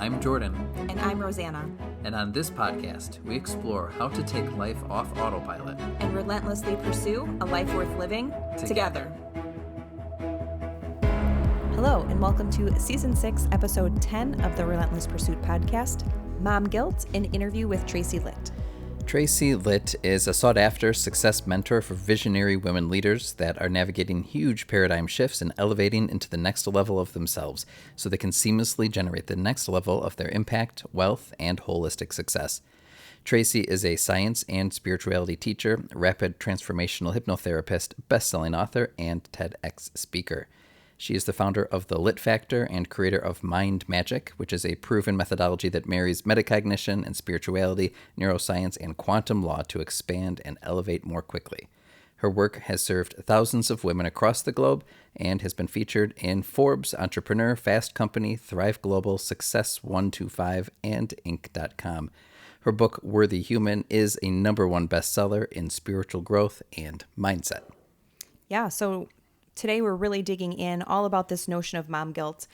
I'm Jordan. And I'm Rosanna. And on this podcast, we explore how to take life off autopilot and relentlessly pursue a life worth living together. Hello, and welcome to Season 6, Episode 10 of the Relentless Pursuit podcast, Mom Guilt, an interview with Tracy Litt. Tracy Litt is a sought-after success mentor for visionary women leaders that are navigating huge paradigm shifts and elevating into the next level of themselves so they can seamlessly generate the next level of their impact, wealth, and holistic success. Tracy is a science and spirituality teacher, rapid transformational hypnotherapist, best-selling author, and TEDx speaker. She is the founder of The Litt Factor and creator of Mind Magic, which is a proven methodology that marries metacognition and spirituality, neuroscience, and quantum law to expand and elevate more quickly. Her work has served thousands of women across the globe and has been featured in Forbes, Entrepreneur, Fast Company, Thrive Global, Success 125, and Inc.com. Her book, Worthy Human, is a #1 bestseller in spiritual growth and mindset. Yeah, so today we're really digging in all about this notion of mom guilt.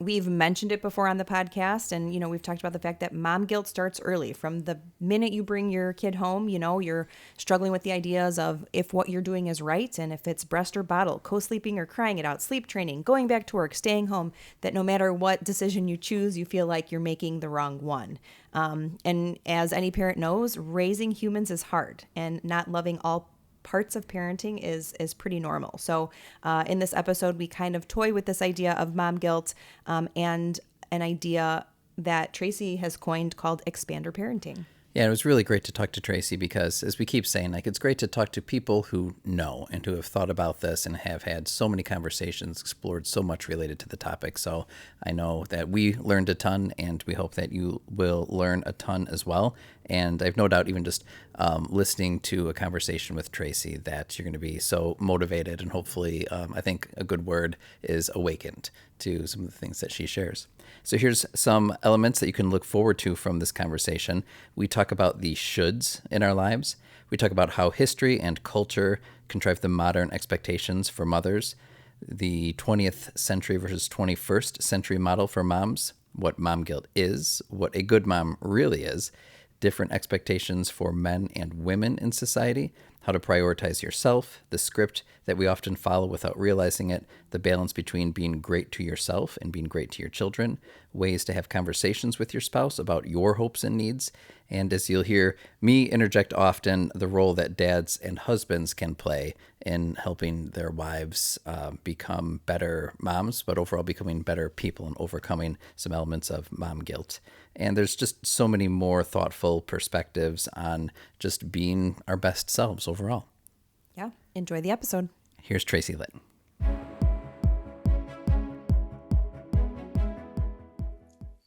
We've mentioned it before on the podcast, and we've talked about the fact that mom guilt starts early. From the minute you bring your kid home, you're struggling with the ideas of if what you're doing is right, and if it's breast or bottle, co-sleeping or crying it out, sleep training, going back to work, staying home, that no matter what decision you choose, you feel like you're making the wrong one. And as any parent knows, raising humans is hard, and not loving all parts of parenting is pretty normal. So in this episode, we kind of toy with this idea of mom guilt and an idea that Tracy has coined called expander parenting. Yeah, it was really great to talk to Tracy because, as we keep saying, it's great to talk to people who know and who have thought about this and have had so many conversations, explored so much related to the topic. So I know that we learned a ton, and we hope that you will learn a ton as well. And I've no doubt, even just listening to a conversation with Tracy, that you're going to be so motivated, and hopefully, I think a good word is awakened to some of the things that she shares. So here's some elements that you can look forward to from this conversation. We talk about the shoulds in our lives. We talk about how history and culture contrive the modern expectations for mothers, the 20th century versus 21st century model for moms, what mom guilt is, what a good mom really is, different expectations for men and women in society, how to prioritize yourself, the script that we often follow without realizing it, the balance between being great to yourself and being great to your children, ways to have conversations with your spouse about your hopes and needs, and as you'll hear me interject often, the role that dads and husbands can play in helping their wives become better moms, but overall becoming better people and overcoming some elements of mom guilt. And there's just so many more thoughtful perspectives on just being our best selves overall. Yeah, enjoy the episode. Here's Tracy Litt.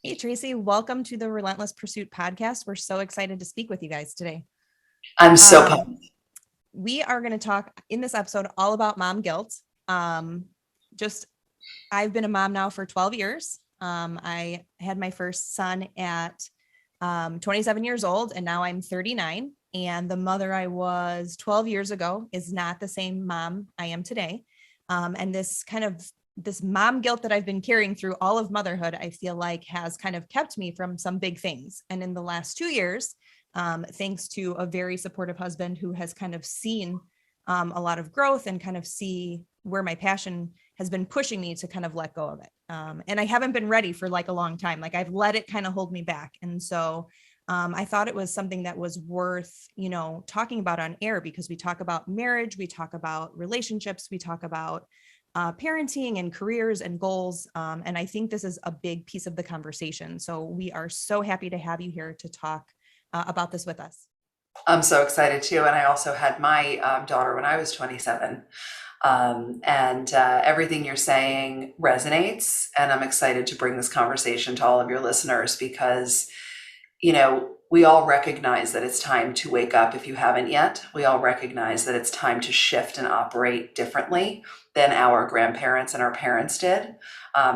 Hey, Tracy, welcome to the Relentless Pursuit podcast. We're so excited to speak with you guys today. I'm so pumped. We are going to talk in this episode all about mom guilt. I've been a mom now for 12 years. I had my first son at 27 years old, and now I'm 39. And the mother I was 12 years ago is not the same mom I am today. And this mom guilt that I've been carrying through all of motherhood, I feel like has kind of kept me from some big things. And in the last 2 years, thanks to a very supportive husband who has kind of seen a lot of growth and kind of see where my passion has been pushing me to kind of let go of it. And I haven't been ready for a long time. I've let it kind of hold me back. And so I thought it was something that was worth, talking about on air, because we talk about marriage, we talk about relationships, we talk about parenting and careers and goals. And I think this is a big piece of the conversation. So we are so happy to have you here to talk about this with us. I'm so excited too. And I also had my daughter when I was 27. And everything you're saying resonates. And I'm excited to bring this conversation to all of your listeners because, we all recognize that it's time to wake up if you haven't yet. We all recognize that it's time to shift and operate differently than our grandparents and our parents did.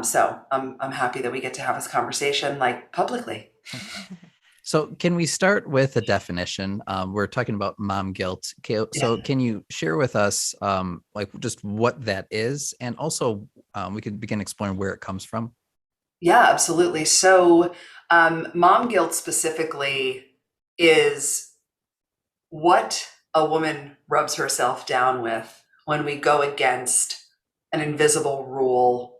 So I'm happy that we get to have this conversation publicly. So can we start with a definition? We're talking about mom guilt. So can you share with us just what that is? And also we could begin exploring where it comes from. Yeah, absolutely. So, mom guilt specifically is what a woman rubs herself down with when we go against an invisible rule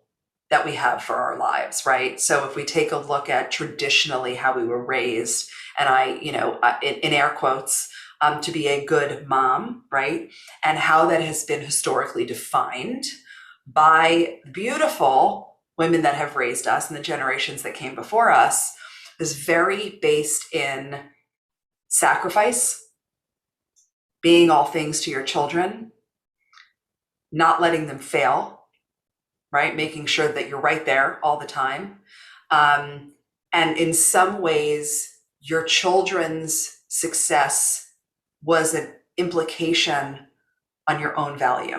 that we have for our lives, right? So if we take a look at traditionally how we were raised, and in air quotes, to be a good mom, right? And how that has been historically defined by beautiful women that have raised us and the generations that came before us is very based in sacrifice, being all things to your children, not letting them fail, right? Making sure that you're right there all the time. And in some ways, your children's success was an implication on your own value.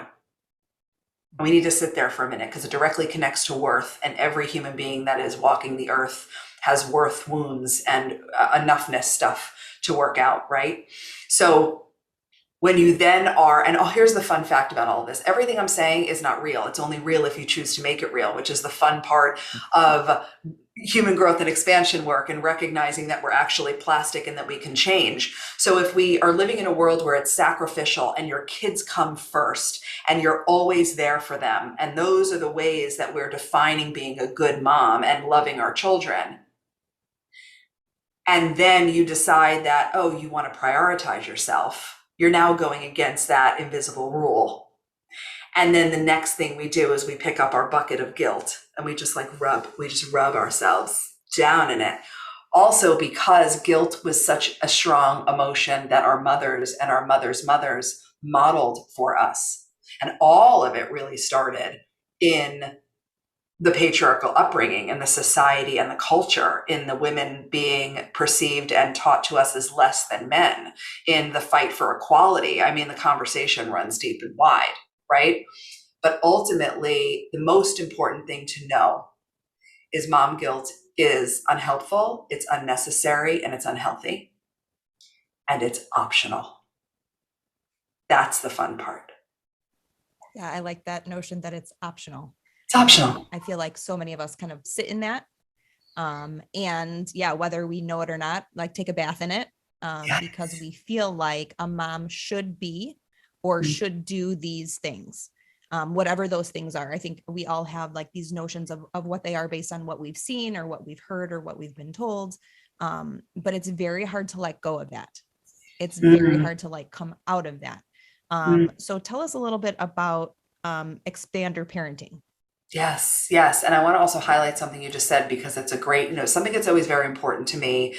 And we need to sit there for a minute because it directly connects to worth. And every human being that is walking the earth has worth wounds and enoughness stuff to work out, right? So when you then are, and here's the fun fact about all of this. Everything I'm saying is not real. It's only real if you choose to make it real, which is the fun part of human growth and expansion work and recognizing that we're actually plastic and that we can change. So if we are living in a world where it's sacrificial and your kids come first and you're always there for them, and those are the ways that we're defining being a good mom and loving our children, and then you decide that, oh, you want to prioritize yourself, you're now going against that invisible rule. And then the next thing we do is we pick up our bucket of guilt and we just rub ourselves down in it. Also, because guilt was such a strong emotion that our mothers and our mothers' mothers modeled for us. And all of it really started in the patriarchal upbringing and the society and the culture, in the women being perceived and taught to us as less than men, in the fight for equality. I mean, the conversation runs deep and wide, right? But ultimately, the most important thing to know is mom guilt is unhelpful, it's unnecessary, and it's unhealthy. And it's optional. That's the fun part. Yeah, I like that notion that it's optional. It's optional. I feel like so many of us kind of sit in that. And yeah, whether we know it or not, like take a bath in it, Yes. because we feel like a mom should be or should do these things. Whatever those things are. I think we all have like these notions of what they are based on what we've seen or what we've heard or what we've been told. But it's very hard to let go of that. It's very hard to like come out of that. So tell us a little bit about expander parenting. Yes. And I want to also highlight something you just said, because it's a great, something that's always very important to me.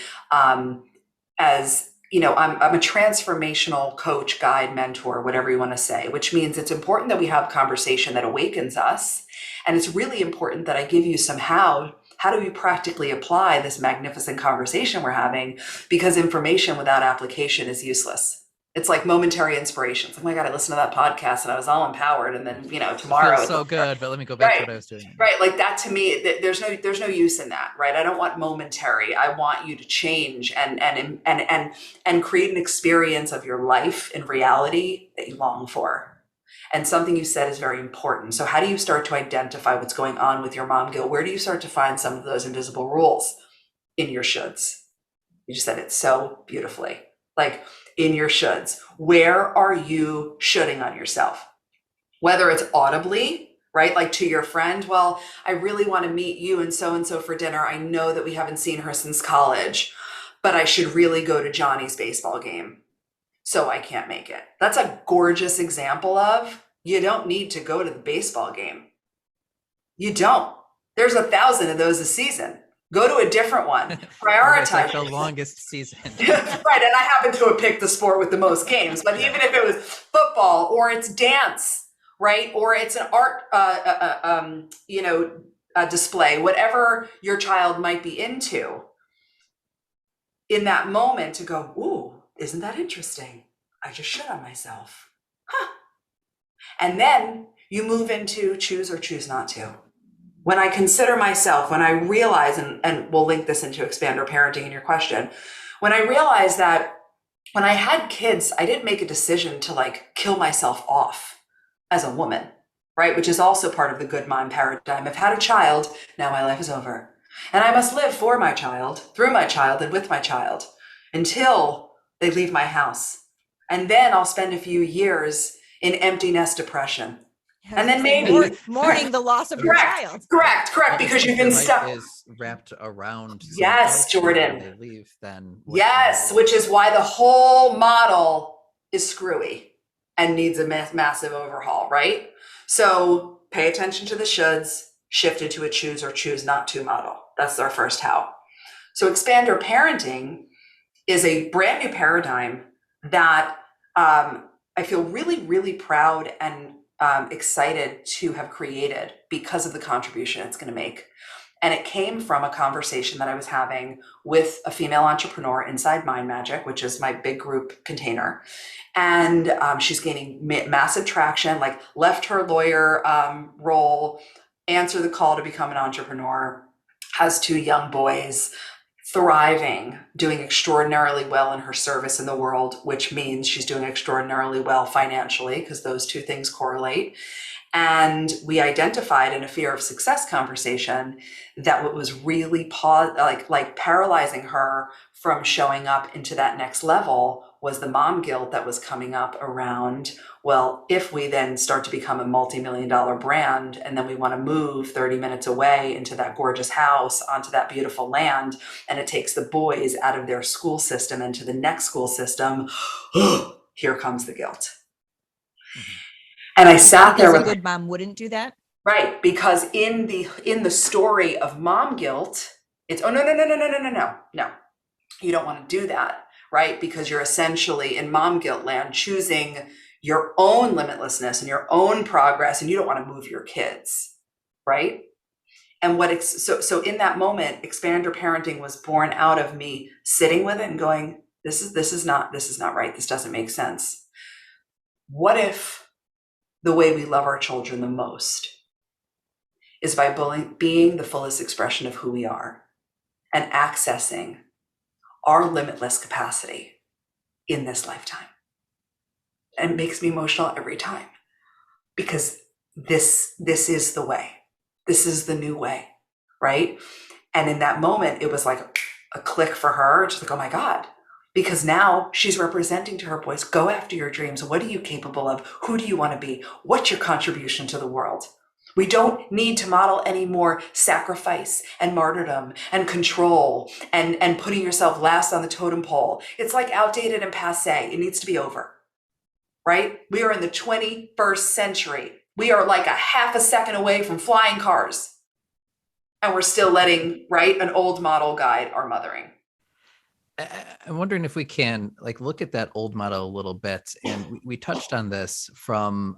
As you know, I'm a transformational coach, guide, mentor, whatever you want to say, which means it's important that we have conversation that awakens us. And it's really important that I give you some how do we practically apply this magnificent conversation we're having? Because information without application is useless. It's like momentary inspiration. It's like, oh my God, I listened to that podcast and I was all empowered. And then, tomorrow. Feels so good, but let me go back to what I was doing. Right. Like that to me, there's no use in that, right? I don't want momentary. I want you to change and create an experience of your life in reality that you long for. And something you said is very important. So how do you start to identify what's going on with your mom guilt? Where do you start to find some of those invisible rules? In your shoulds. You just said it so beautifully. Like in your shoulds. Where are you shoulding on yourself? Whether it's audibly, right? Like to your friend, well, I really want to meet you and so for dinner. I know that we haven't seen her since college, but I should really go to Johnny's baseball game. So I can't make it. That's a gorgeous example of you don't need to go to the baseball game. You don't. There's 1,000 of those a season. Go to a different one. Prioritize. Like the longest season. Right. And I happen to have picked the sport with the most games, but even if it was football or it's dance, right? Or it's an art, display, whatever your child might be into, in that moment to go, ooh, isn't that interesting? I just shit on myself. Huh. And then you move into choose or choose not to. When I consider myself, when I realize, and we'll link this into expander parenting in your question, when I realized that when I had kids, I didn't make a decision to like kill myself off as a woman, right? Which is also part of the good mom paradigm. I've had a child, now my life is over. And I must live for my child, through my child, and with my child until they leave my house. And then I'll spend a few years in empty nest depression. And then maybe mourning the loss of your child. Correct. Because you've been stuck. Is wrapped around. Yes, Jordan. They leave, then. Yes, which is why the whole model is screwy and needs a massive overhaul, right? So pay attention to the shoulds, shift into a choose or choose not to model. That's our first how. So expander parenting is a brand new paradigm that I feel really, really proud and excited to have created because of the contribution it's going to make. And it came from a conversation that I was having with a female entrepreneur inside Mind Magic, which is my big group container. And she's gaining massive traction, like left her lawyer role, answer the call to become an entrepreneur, has 2 young boys, thriving, doing extraordinarily well in her service in the world, which means she's doing extraordinarily well financially because those 2 things correlate. And we identified in a fear of success conversation that what was really paralyzing her from showing up into that next level was the mom guilt that was coming up around, well, if we then start to become a multi-million-dollar brand and then we want to move 30 minutes away into that gorgeous house onto that beautiful land, and it takes the boys out of their school system into the next school system, here comes the guilt. Mm-hmm. And I sat there with a good mom wouldn't do that. Right, because in the story of mom guilt, it's no. You don't want to do that, right? Because you're essentially in mom guilt land choosing your own limitlessness and your own progress, and you don't want to move your kids, right? And so in that moment, expander parenting was born out of me sitting with it and going, this is not right. This doesn't make sense. What if the way we love our children the most is by being the fullest expression of who we are and accessing our limitless capacity in this lifetime? And it makes me emotional every time because this is the way. This is the new way, right? And in that moment, it was like a click for her. Just like, oh my God. Because now she's representing to her boys, go after your dreams. What are you capable of? Who do you want to be? What's your contribution to the world? We don't need to model any more sacrifice and martyrdom and control and putting yourself last on the totem pole. It's like outdated and passé. It needs to be over, right? We are in the 21st century. We are like a half a second away from flying cars. And we're still letting, right, an old model guide our mothering. I'm wondering if we can look at that old model a little bit, and we touched on this from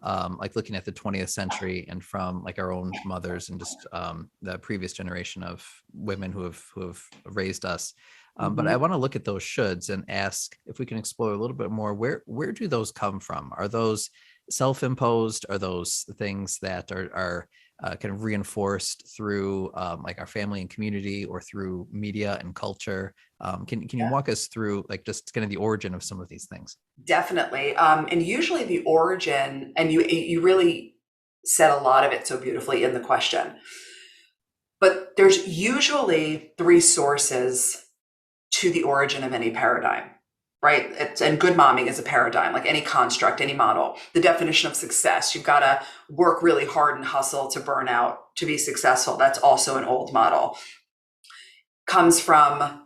looking at the 20th century and from our own mothers and just the previous generation of women who have raised us. But I want to look at those shoulds and ask if we can explore a little bit more. Where do those come from? Are those self-imposed? Are those things that are kind of reinforced through our family and community or through media and culture? Can you walk us through just kind of the origin of some of these things? Definitely. And usually the origin, and you really said a lot of it so beautifully in the question, but there's usually 3 sources to the origin of any paradigm, right? And good momming is a paradigm, like any construct, any model. The definition of success, you've got to work really hard and hustle to burn out to be successful. That's also an old model. Comes from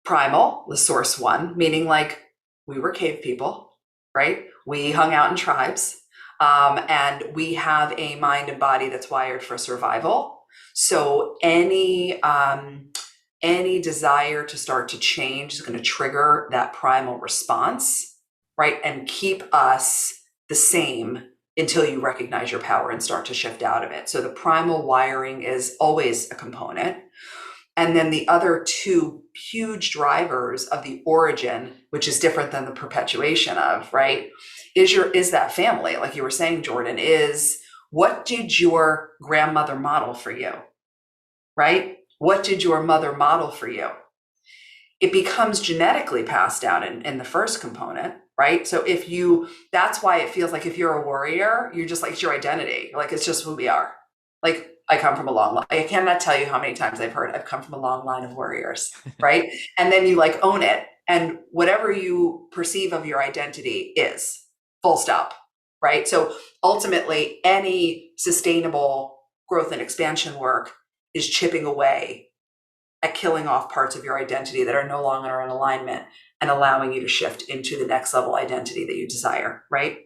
primal, the source one, meaning we were cave people, right? We hung out in tribes, and we have a mind and body that's wired for survival. So any desire to start to change is going to trigger that primal response, right? And keep us the same until you recognize your power and start to shift out of it. So the primal wiring is always a component. And then the other 2 huge drivers of the origin, which is different than the perpetuation of, right, is that family, like you were saying, Jordan, is what did your grandmother model for you, right? What did your mother model for you? It becomes genetically passed down in the first component, right? So that's why it feels like if you're a warrior, you're just it's your identity. It's just who we are. I come from a long line. I cannot tell you how many times I've heard I've come from a long line of warriors, right? And then you like own it. And whatever you perceive of your identity is full stop, right? So ultimately, any sustainable growth and expansion work is chipping away at killing off parts of your identity that are no longer in alignment and allowing you to shift into the next level identity that you desire, right?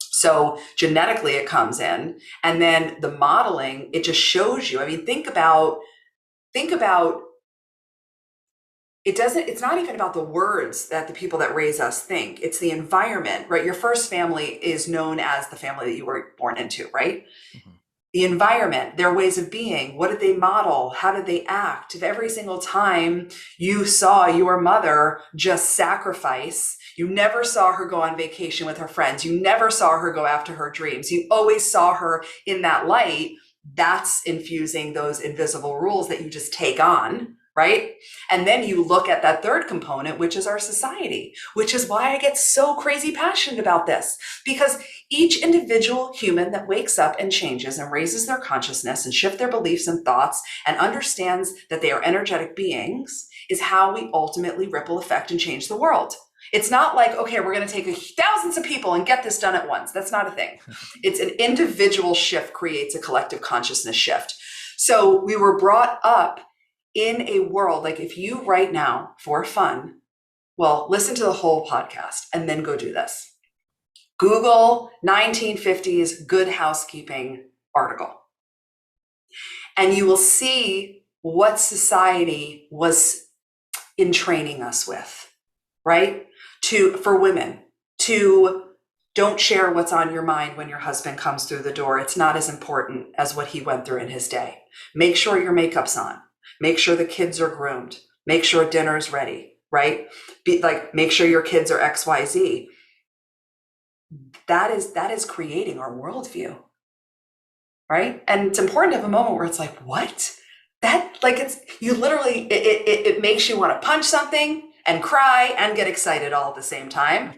So genetically it comes in, and then the modeling, it just shows you. I mean, think about it's not even about the words that the people that raise us think. It's the environment, right? Your first family is known as the family that you were born into, right? Mm-hmm. The environment, their ways of being, what did they model? How did they act? If every single time you saw your mother just sacrifice, you never saw her go on vacation with her friends, you never saw her go after her dreams, you always saw her in that light, that's infusing those invisible rules that you just take on, right? And then you look at that third component, which is our society, which is why I get so crazy passionate about this, because each individual human that wakes up and changes and raises their consciousness and shift their beliefs and thoughts and understands that they are energetic beings is how we ultimately ripple effect and change the world. It's not like, okay, we're going to take thousands of people and get this done at once. That's not a thing. It's an individual shift creates a collective consciousness shift. So we were brought up in a world, like if you right now for fun, well, listen to the whole podcast and then go do this. Google 1950s Good Housekeeping article. And you will see what society was entraining us with, right? For women, to don't share what's on your mind when your husband comes through the door. It's not as important as what he went through in his day. Make sure your makeup's on. Make sure the kids are groomed. Make sure dinner's ready, right? Make sure your kids are XYZ. That is creating our worldview, right? And it's important to have a moment where it's like, what? It makes you want to punch something and cry and get excited all at the same time.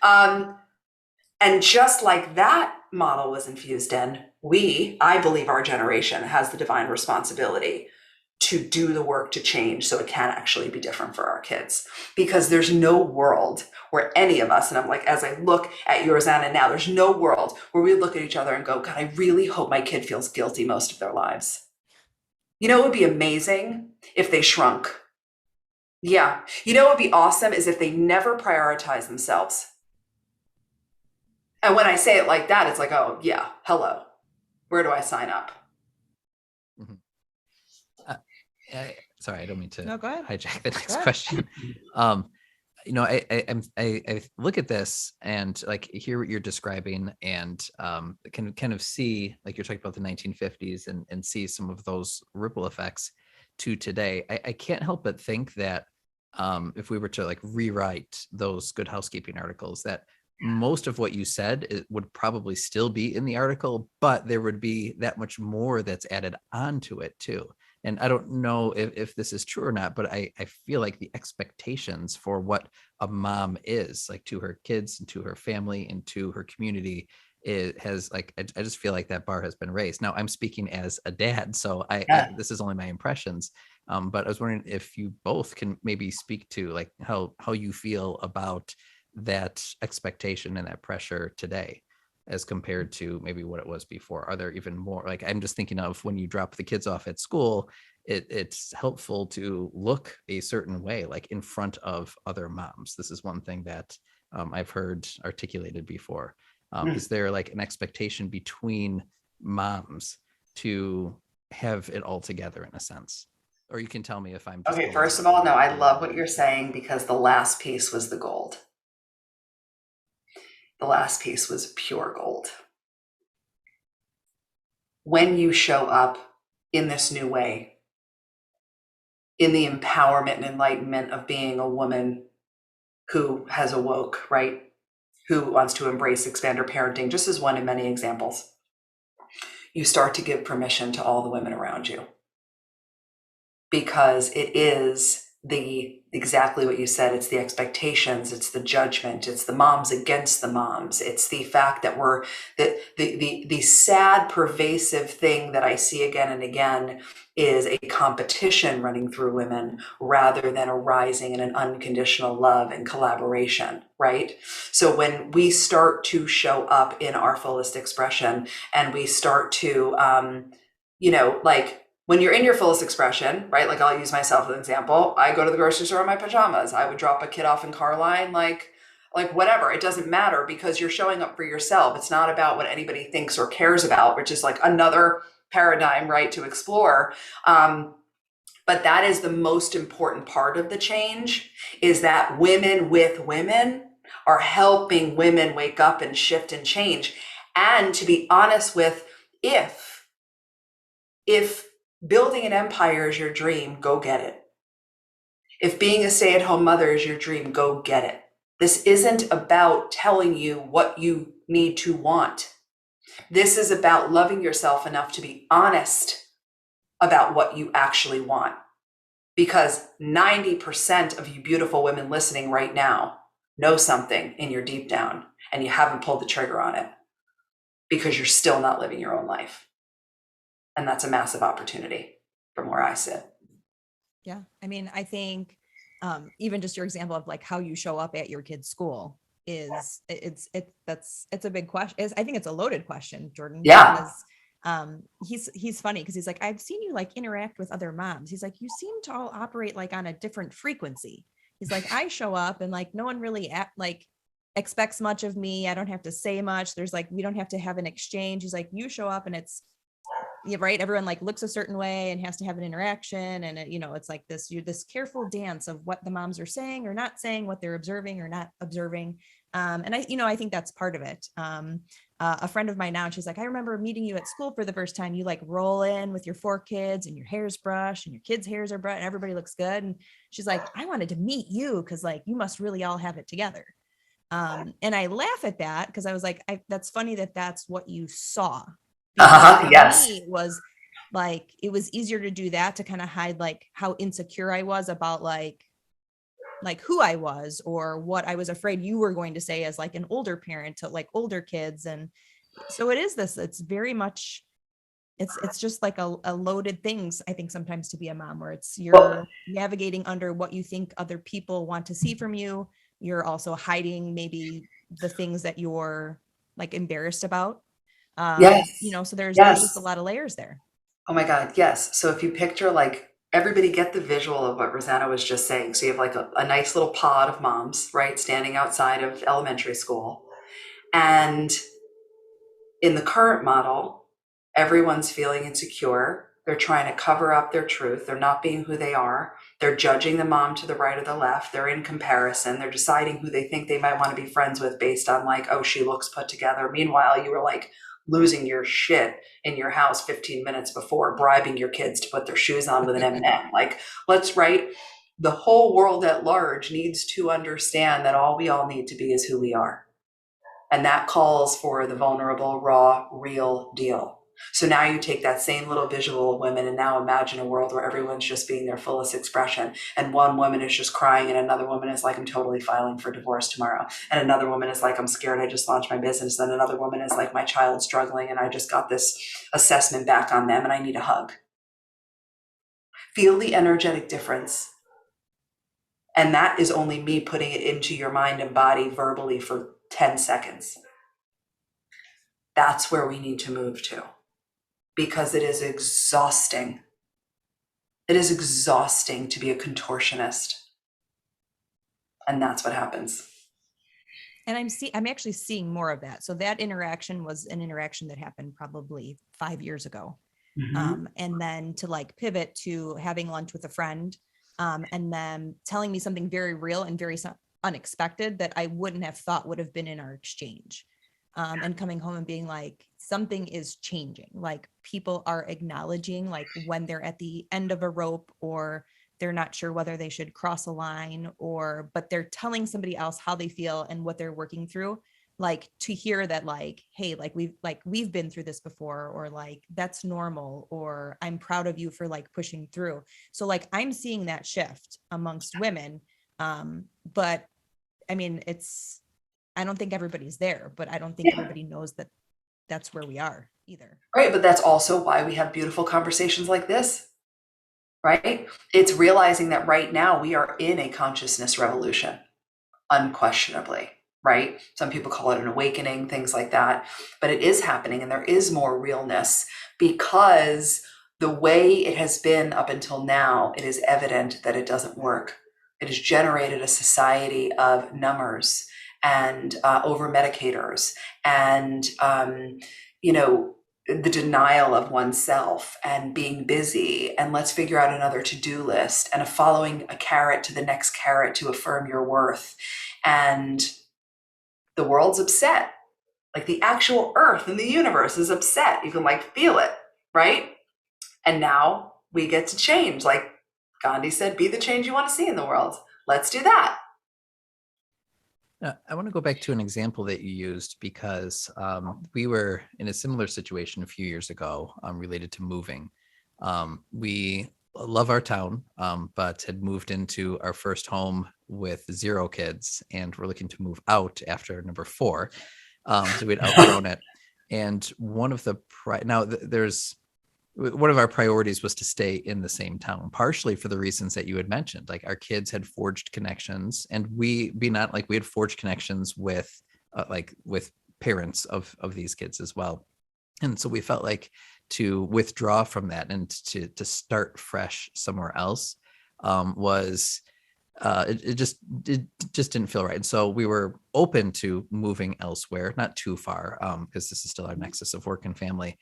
And just like that model was infused in, I believe our generation has the divine responsibility to do the work to change so it can actually be different for our kids. Because there's no world where any of us, and I'm like, as I look at yours, Anna, now, there's no world where we look at each other and go, God, I really hope my kid feels guilty most of their lives. You know, it would be amazing if they shrunk. Yeah. You know, what would be awesome is if they never prioritize themselves. And when I say it like that, it's like, oh yeah, hello. Where do I sign up? Mm-hmm. Sorry, I don't mean to hijack the next Go question. I look at this and like hear what you're describing and can kind of see, like you're talking about the 1950s and see some of those ripple effects to today. I can't help but think that if we were to like rewrite those Good Housekeeping articles, that most of what you said it would probably still be in the article, but there would be that much more that's added onto it too. And I don't know if this is true or not, but I feel like the expectations for what a mom is like to her kids and to her family and to her community, it has like, I just feel like that bar has been raised. Now I'm speaking as a dad, so this is only my impressions. But I was wondering if you both can maybe speak to like how you feel about that expectation and that pressure today as compared to maybe what it was before. Are there even more? Like, I'm just thinking of when you drop the kids off at school, it's helpful to look a certain way, like in front of other moms. This is one thing that I've heard articulated before. Is there like an expectation between moms to have it all together in a sense? Or you can tell me if I'm just okay. First of all, no, I love what you're saying because the last piece was the gold. The last piece was pure gold. When you show up in this new way, in the empowerment and enlightenment of being a woman who has awoke, right? Who wants to embrace expander parenting, just as one of many examples, you start to give permission to all the women around you. Because it is exactly what you said. It's the expectations, it's the judgment, it's the moms against the moms, it's the fact that we're the sad pervasive thing that I see again and again is a competition running through women rather than a rising and an unconditional love and collaboration, right? So when we start to show up in our fullest expression and we start to like when you're in your fullest expression, right? Like I'll use myself as an example. I go to the grocery store in my pajamas. I would drop a kid off in car line, like whatever. It doesn't matter because you're showing up for yourself. It's not about what anybody thinks or cares about, which is like another paradigm, right, to explore. But that is the most important part of the change, is that women with women are helping women wake up and shift and change. And to be honest with, if building an empire is your dream, go get it. If being a stay-at-home mother is your dream, go get it. This isn't about telling you what you need to want. This is about loving yourself enough to be honest about what you actually want. Because 90% of you beautiful women listening right now know something in your deep down, and you haven't pulled the trigger on it because you're still not living your own life. And that's a massive opportunity from where I sit. Yeah. I mean, I think even just your example of like how you show up at your kid's school is it's a big question. I think it's a loaded question, Jordan. Yeah. Because he's funny because he's like, I've seen you like interact with other moms. He's like, you seem to all operate like on a different frequency. He's like, I show up and like no one really expects much of me. I don't have to say much. There's like, we don't have to have an exchange. He's like, you show up and it's, yeah, right. Everyone like looks a certain way and has to have an interaction. And it's like this careful dance of what the moms are saying or not saying, what they're observing or not observing. And I think that's part of it. A friend of mine now, she's like, I remember meeting you at school for the first time. You like roll in with your 4 kids and your hair's brushed and your kids' hairs are brushed and everybody looks good. And she's like, I wanted to meet you because like, you must really all have it together. And I laugh at that because I was like, that's funny that that's what you saw. Yes. Me, it was like, it was easier to do that to kind of hide like how insecure I was about like who I was or what I was afraid you were going to say as like an older parent to like older kids. And so it's very much, it's just like a loaded things, I think sometimes to be a mom, where you're navigating under what you think other people want to see from you. You're also hiding maybe the things that you're like embarrassed about. Yes. So there's Yes. just a lot of layers there. Oh my God. Yes. So if you picture like everybody get the visual of what Rosanna was just saying. So you have like a nice little pod of moms, right? Standing outside of elementary school. And in the current model, everyone's feeling insecure. They're trying to cover up their truth. They're not being who they are. They're judging the mom to the right or the left. They're in comparison. They're deciding who they think they might want to be friends with based on like, oh, she looks put together. Meanwhile, you were like losing your shit in your house 15 minutes before, bribing your kids to put their shoes on with an M&M. Like, let's write. The whole world at large needs to understand that all we all need to be is who we are. And that calls for the vulnerable, raw, real deal. So now you take that same little visual of women and now imagine a world where everyone's just being their fullest expression. And one woman is just crying and another woman is like, I'm totally filing for divorce tomorrow. And another woman is like, I'm scared, I just launched my business. Then another woman is like, my child's struggling and I just got this assessment back on them and I need a hug. Feel the energetic difference. And that is only me putting it into your mind and body verbally for 10 seconds. That's where we need to move to, because it is exhausting. It is exhausting to be a contortionist. And that's what happens. And I'm actually seeing more of that. So that interaction was an interaction that happened probably 5 years ago. Mm-hmm. And then to like pivot to having lunch with a friend, and then telling me something very real and very unexpected that I wouldn't have thought would have been in our exchange. And coming home and being like, something is changing. Like people are acknowledging like when they're at the end of a rope or they're not sure whether they should cross a line but they're telling somebody else how they feel and what they're working through. like to hear that, like, hey, like we've been through this before, or like that's normal, or I'm proud of you for like pushing through. So like I'm seeing that shift amongst women. But I mean, I don't think everybody's there, but I don't think Yeah. everybody knows that that's where we are either. Right. But that's also why we have beautiful conversations like this, right? It's realizing that right now we are in a consciousness revolution, unquestionably, right? Some people call it an awakening, things like that, but it is happening and there is more realness because the way it has been up until now, it is evident that it doesn't work. It has generated a society of numbers and over medicators and, the denial of oneself and being busy and let's figure out another to-do list and following a carrot to the next carrot to affirm your worth. And the world's upset. Like the actual earth and the universe is upset. You can like feel it, right? And now we get to change. Like Gandhi said, be the change you want to see in the world. Let's do that. I want to go back to an example that you used because we were in a similar situation a few years ago related to moving. We love our town, but had moved into our first home with 0 kids, and we're looking to move out after number 4. So we'd outgrown it. And one of the there's one of our priorities was to stay in the same town, partially for the reasons that you had mentioned. Like our kids had forged connections, and we had forged connections with with parents of these kids as well. And so we felt like to withdraw from that and to start fresh somewhere else was it just didn't feel right. And so we were open to moving elsewhere, not too far, because this is still our nexus of work and family.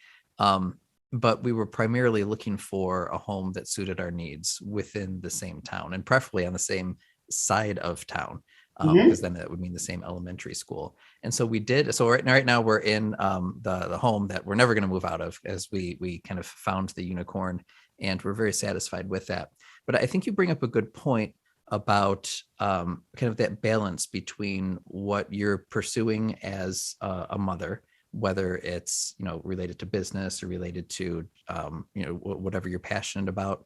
But we were primarily looking for a home that suited our needs within the same town, and preferably on the same side of town, because then that would mean the same elementary school. And so we did. So right now we're in the home that we're never going to move out of, as we kind of found the unicorn, and we're very satisfied with that. But I think you bring up a good point about kind of that balance between what you're pursuing as a mother, whether it's related to business or related to whatever you're passionate about,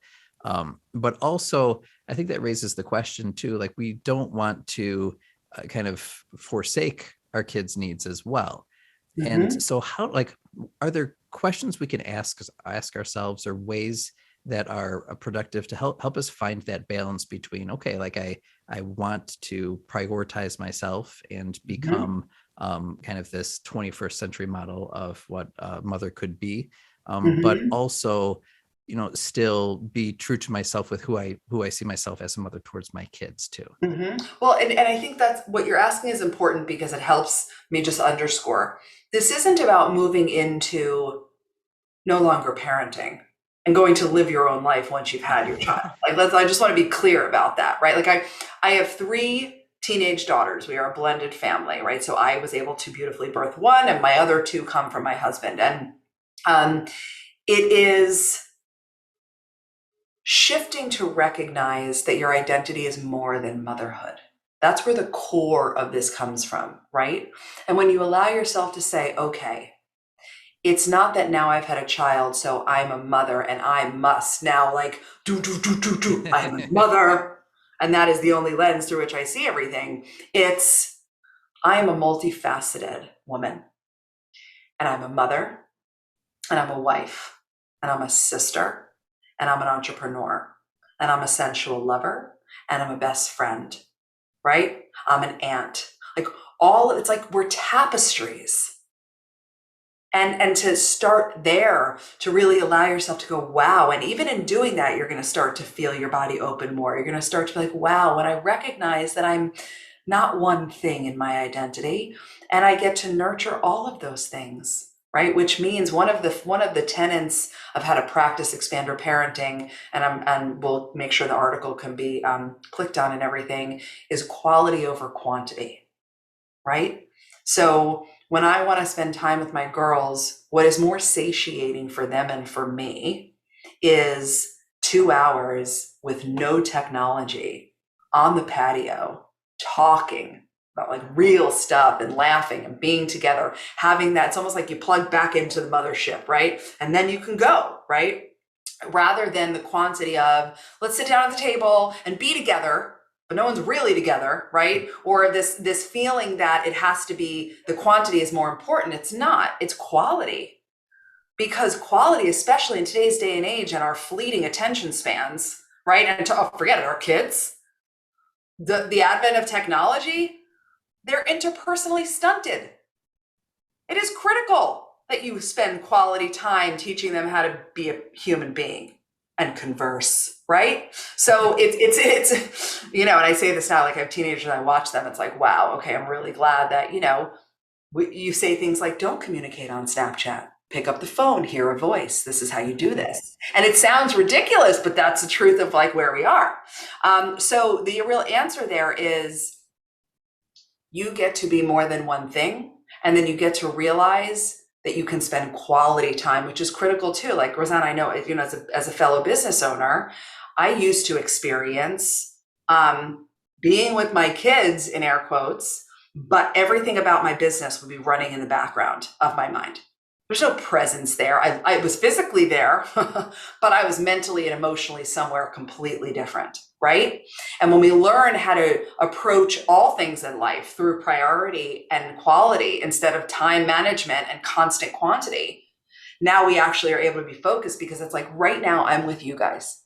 but also I think that raises the question too, like we don't want to kind of forsake our kids' needs as well. And so how, like, are there questions we can ask ourselves, or ways that are productive to help us find that balance between, okay, like I want to prioritize myself and become kind of this 21st century model of what a mother could be, but also, still be true to myself with who I see myself as a mother towards my kids too. Well, and I think that's what you're asking is important because it helps me just underscore. This isn't about moving into no longer parenting and going to live your own life once you've had your child. I just want to be clear about that, right? Like I have 3 teenage daughters. We are a blended family, right? So I was able to beautifully birth one, and my other 2 come from my husband. And it is shifting to recognize that your identity is more than motherhood. That's where the core of this comes from, right? And when you allow yourself to say, okay, it's not that now I've had a child, so I'm a mother and I must now like I'm a mother, and that is the only lens through which I see everything. It's I am a multifaceted woman, and I'm a mother, and I'm a wife, and I'm a sister, and I'm an entrepreneur, and I'm a sensual lover, and I'm a best friend, right? I'm an aunt. Like it's like we're tapestries. And to start there, to really allow yourself to go, wow. And even in doing that, you're going to start to feel your body open more. You're going to start to be like, wow, when I recognize that I'm not one thing in my identity, and I get to nurture all of those things, right? Which means one of the tenets of how to practice expander parenting, and we'll make sure the article can be clicked on and everything, is quality over quantity, right? So when I want to spend time with my girls, what is more satiating for them and for me is 2 hours with no technology on the patio, talking, about like real stuff and laughing and being together, having that, it's almost like you plug back into the mothership, right? And then you can go, right? Rather than the quantity of let's sit down at the table and be together, but no one's really together, right? Or this feeling that it has to be, the quantity is more important. It's not, it's quality. Because quality, especially in today's day and age and our fleeting attention spans, right? And forget it, our kids, the advent of technology, they're interpersonally stunted. It is critical that you spend quality time teaching them how to be a human being and converse, right? So it's and I say this now, like I have teenagers and I watch them, it's like, wow, okay, I'm really glad that, you say things like, don't communicate on Snapchat. Pick up the phone, hear a voice. This is how you do this. And it sounds ridiculous, but that's the truth of like where we are. So the real answer there is you get to be more than one thing. And then you get to realize that you can spend quality time, which is critical too. Like Roseanne, I know, as a fellow business owner, I used to experience being with my kids in air quotes, but everything about my business would be running in the background of my mind. There's no presence there. I was physically there, but I was mentally and emotionally somewhere completely different, right? And when we learn how to approach all things in life through priority and quality instead of time management and constant quantity, now we actually are able to be focused because it's like right now I'm with you guys.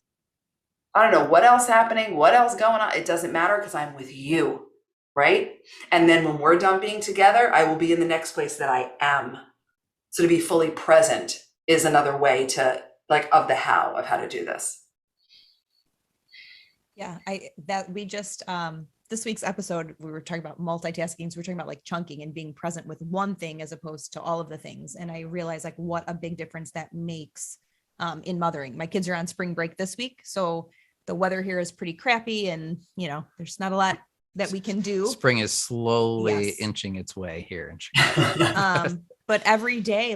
I don't know what else happening, what else going on. It doesn't matter because I'm with you, right? And then when we're done being together, I will be in the next place that I am. So to be fully present is another way to of how to do this. Yeah, this week's episode, we were talking about multitasking. So we're talking about like chunking and being present with one thing as opposed to all of the things. And I realized like what a big difference that makes in mothering. My kids are on spring break this week. So the weather here is pretty crappy and, there's not a lot that we can do. Spring is slowly inching its way here in Chicago. But every day,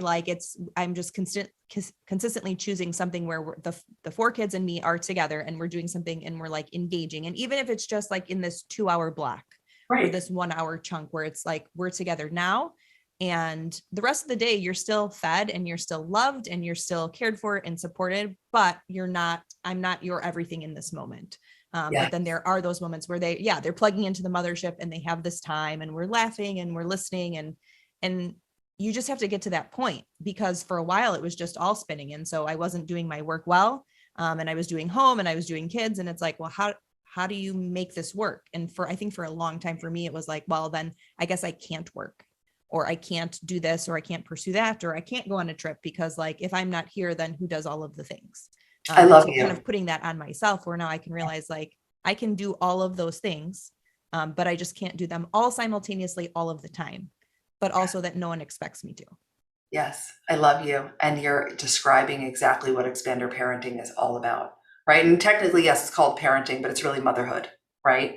I'm just consistently choosing something where the four kids and me are together and we're doing something and we're like engaging. And even if it's just like in this 2-hour block or this 1 hour chunk where it's like, we're together now and the rest of the day, you're still fed and you're still loved and you're still cared for and supported, but I'm not your everything in this moment. But then there are those moments where they're plugging into the mothership and they have this time and we're laughing and we're listening and you just have to get to that point because for a while it was just all spinning. And so I wasn't doing my work well. And I was doing home and I was doing kids. And it's like, well, how do you make this work? And I think for a long time for me, it was like, well, then I guess I can't work or I can't do this, or I can't pursue that, or I can't go on a trip because like, if I'm not here, then who does all of the things? I love you. Kind of putting that on myself where now I can realize like, I can do all of those things, but I just can't do them all simultaneously all of the time. But also that no one expects me to. Yes, I love you. And you're describing exactly what expander parenting is all about, right? And technically, yes, it's called parenting, but it's really motherhood, right?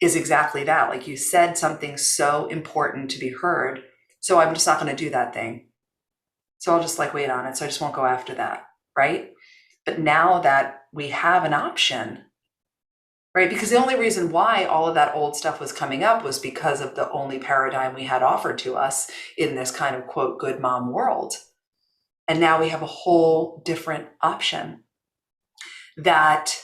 Is exactly that. Like you said something so important to be heard. So I'm just not going to do that thing. So I'll just wait on it. So I just won't go after that, right? But now that we have an option, right? Because the only reason why all of that old stuff was coming up was because of the only paradigm we had offered to us in this kind of quote, good mom world. And now we have a whole different option that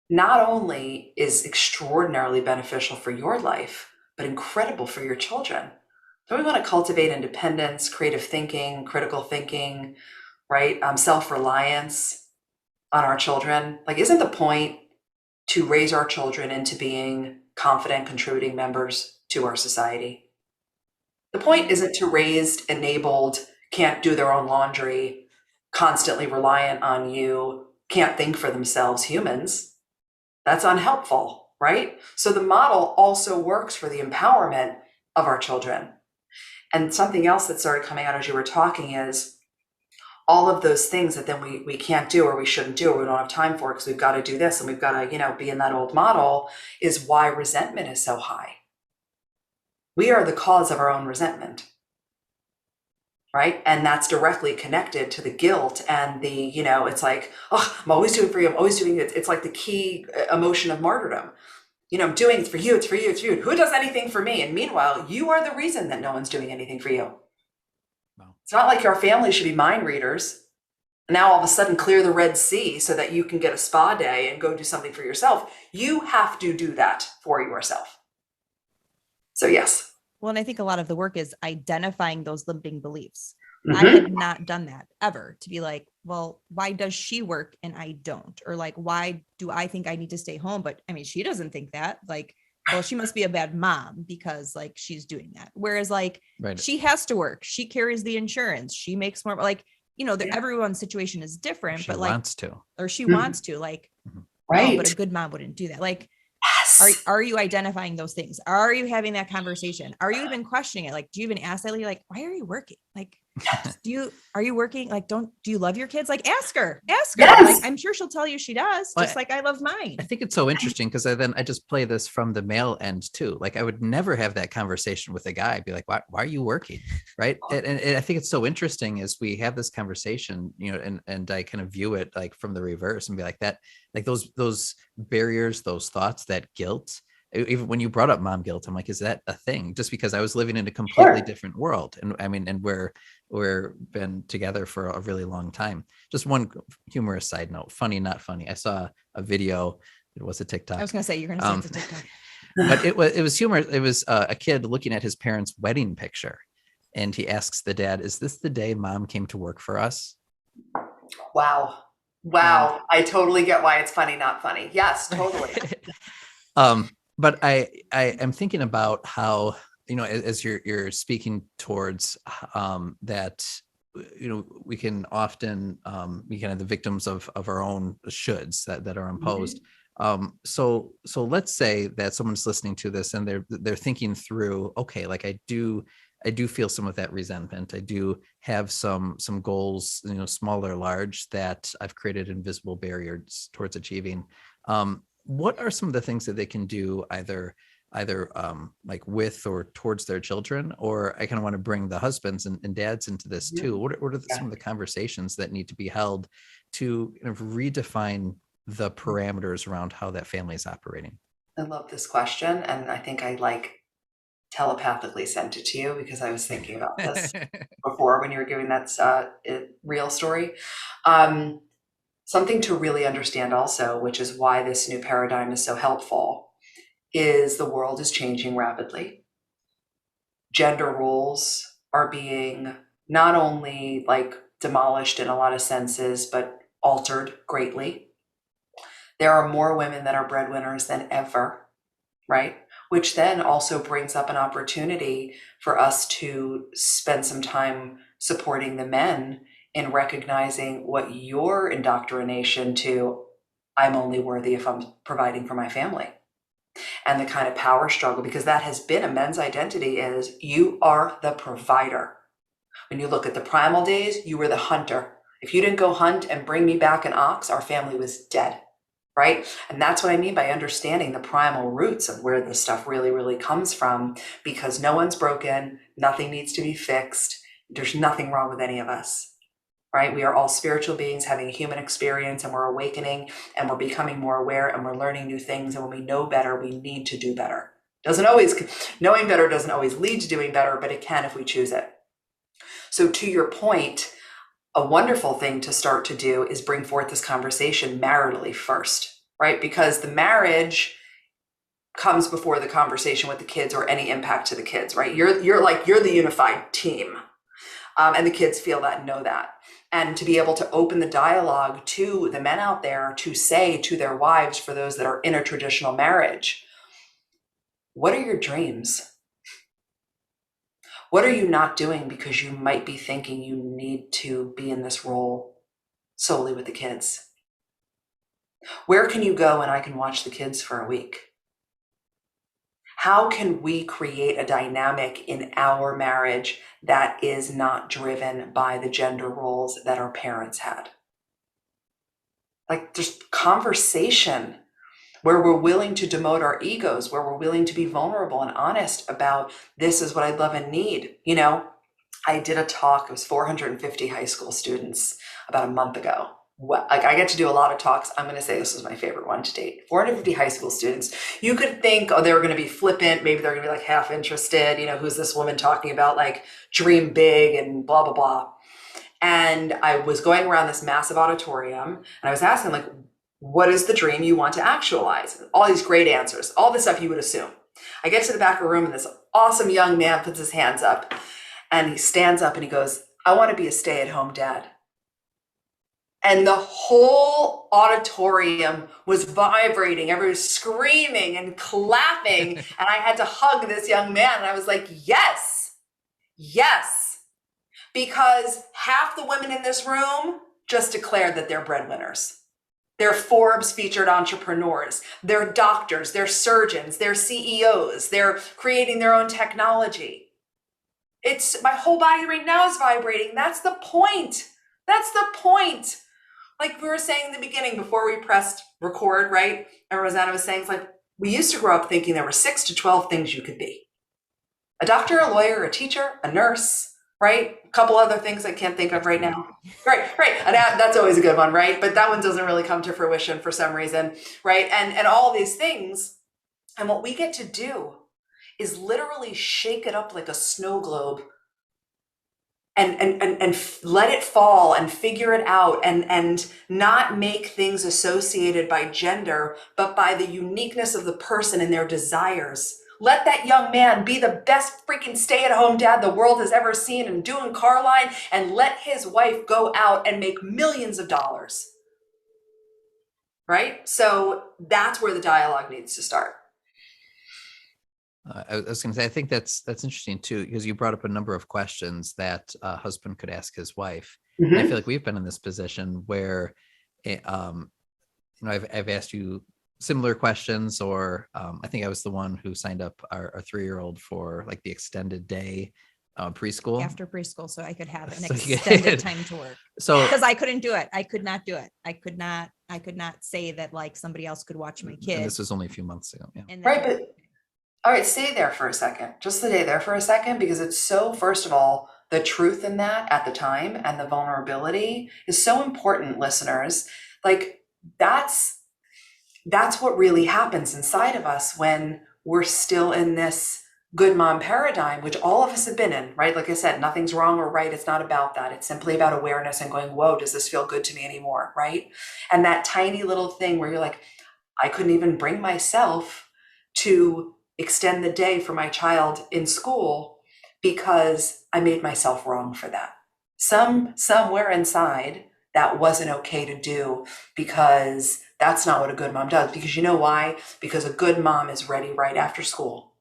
not only is extraordinarily beneficial for your life, but incredible for your children. Don't we want to cultivate independence, creative thinking, critical thinking, right? Self-reliance on our children? Isn't the point to raise our children into being confident, contributing members to our society? The point isn't to raise enabled, can't do their own laundry, constantly reliant on you, can't think for themselves humans. That's unhelpful, right? So the model also works for the empowerment of our children. And something else that started coming out as you were talking is all of those things that then we can't do or we shouldn't do or we don't have time for because we've got to do this and we've got to, be in that old model is why resentment is so high. We are the cause of our own resentment, right? And that's directly connected to the guilt and the, it's like, oh, I'm always doing for you. I'm always doing it. It's like the key emotion of martyrdom. I'm doing it for you, it's for you, it's for you. Who does anything for me? And meanwhile, you are the reason that no one's doing anything for you. Wow. It's not like your family should be mind readers. Now all of a sudden clear the Red Sea so that you can get a spa day and go do something for yourself. You have to do that for yourself. So yes. Well, and I think a lot of the work is identifying those limiting beliefs. I had not done that ever, to be like, well, why does she work and I don't? Or like, why do I think I need to stay home? But I mean, she doesn't think that. Like, well, she must be a bad mom because like she's doing that. Whereas like she has to work. She carries the insurance. She makes more, like, everyone's situation is different, but like, wants to, or she wants to, like, right. Oh, but a good mom wouldn't do that. Like, are you identifying those things? Are you having that conversation? Are you even questioning it? Like, do you even ask that lady, like, why are you working? Like, are you working? Like, do you love your kids? Like, ask her. Yes. Like, I'm sure she'll tell you she does, just like I love mine. I think it's so interesting because I just play this from the male end too. Like, I would never have that conversation with a guy. I'd be like, why are you working? Right. And I think it's so interesting as we have this conversation, and I kind of view it like from the reverse and be like that, like those barriers, those thoughts, that guilt. Even when you brought up mom guilt, I'm like, is that a thing? Just because I was living in a completely different world. And I mean, and we're been together for a really long time. Just one humorous side note, funny, not funny. I saw a video. It was a TikTok. I was going to say, you're going to say it's a TikTok. But it was humorous. It was a kid looking at his parents' wedding picture. And he asks the dad, is this the day mom came to work for us? Wow. I totally get why it's funny, not funny. Yes, totally. But I am thinking about how, as you're speaking towards that, we can often be kind of the victims of our own shoulds that are imposed. So let's say that someone's listening to this and they're thinking through, okay, like I do feel some of that resentment. I do have some goals, small or large, that I've created invisible barriers towards achieving. What are some of the things that they can do either like with or towards their children? Or I kind of want to bring the husbands and dads into this too. What are some of the conversations that need to be held to kind of redefine the parameters around how that family is operating? I love this question. And I think I telepathically sent it to you because I was thinking about this before when you were giving that real story. Something to really understand also, which is why this new paradigm is so helpful, is the world is changing rapidly. Gender roles are being not only demolished in a lot of senses, but altered greatly. There are more women that are breadwinners than ever, right? Which then also brings up an opportunity for us to spend some time supporting the men in recognizing what your indoctrination to, I'm only worthy if I'm providing for my family. And the kind of power struggle, because that has been a men's identity, is you are the provider. When you look at the primal days, you were the hunter. If you didn't go hunt and bring me back an ox, our family was dead. Right? And that's what I mean by understanding the primal roots of where this stuff really, really comes from, because no one's broken. Nothing needs to be fixed. There's nothing wrong with any of us, right? We are all spiritual beings having a human experience, and we're awakening and we're becoming more aware and we're learning new things. And when we know better, we need to do better. Knowing better doesn't always lead to doing better, but it can if we choose it. So to your point, a wonderful thing to start to do is bring forth this conversation maritally first, right? Because the marriage comes before the conversation with the kids or any impact to the kids, right? You're the unified team. And the kids feel that and know that. And to be able to open the dialogue to the men out there to say to their wives, for those that are in a traditional marriage, what are your dreams? What are you not doing because you might be thinking you need to be in this role solely with the kids? Where can you go and I can watch the kids for a week? How can we create a dynamic in our marriage that is not driven by the gender roles that our parents had? Just conversation where we're willing to demote our egos, where we're willing to be vulnerable and honest about, this is what I love and need. I did a talk, it was 450 high school students about a month ago. like I get to do a lot of talks. I'm going to say this was my favorite one to date. 450 high school students. You could think, oh, they were going to be flippant. Maybe they're going to be like half interested. You know, who's this woman talking about like dream big and blah, blah, blah. And I was going around this massive auditorium and I was asking like, what is the dream you want to actualize? All these great answers, all the stuff you would assume. I get to the back of the room and this awesome young man puts his hands up and he stands up and he goes, I want to be a stay-at-home dad. And the whole auditorium was vibrating. Everybody was screaming and clapping. And I had to hug this young man. And I was like, yes, yes. Because half the women in this room just declared that they're breadwinners. They're Forbes featured entrepreneurs. They're doctors. They're surgeons. They're CEOs. They're creating their own technology. It's my whole body right now is vibrating. That's the point. That's the point. Like we were saying in the beginning before we pressed record, right? And Rosanna was saying, it's like, we used to grow up thinking there were 6 to 12 things you could be. A doctor, a lawyer, a teacher, a nurse, right? A couple other things I can't think of right now. Right. And that's always a good one, right? But that one doesn't really come to fruition for some reason, right? And all these things. And what we get to do is literally shake it up like a snow globe and let it fall and figure it out and not make things associated by gender, but by the uniqueness of the person and their desires. Let that young man be the best freaking stay-at-home dad the world has ever seen and doing car line, and let his wife go out and make millions of dollars. Right? So that's where the dialogue needs to start. I was going to say, I think that's interesting too, because you brought up a number of questions that a husband could ask his wife. Mm-hmm. And I feel like we've been in this position where, I've asked you similar questions, or I think I was the one who signed up our 3-year-old for like the extended day preschool. After preschool, so I could have an So extended time to work. So because I couldn't do it. I could not do it. I could not say that like somebody else could watch my kid. And this was only a few months ago. Yeah. And Right, but all right, stay there for a second. Just stay there for a second, because it's so, first of all, the truth in that at the time and the vulnerability is so important, listeners. Like that's what really happens inside of us when we're still in this good mom paradigm, which all of us have been in, right? Like I said, nothing's wrong or right. It's not about that. It's simply about awareness and going, whoa, does this feel good to me anymore, right? And that tiny little thing where you're like, I couldn't even bring myself to extend the day for my child in school because I made myself wrong for that. Somewhere inside that wasn't okay to do, because that's not what a good mom does. Because you know why? Because a good mom is ready right after school.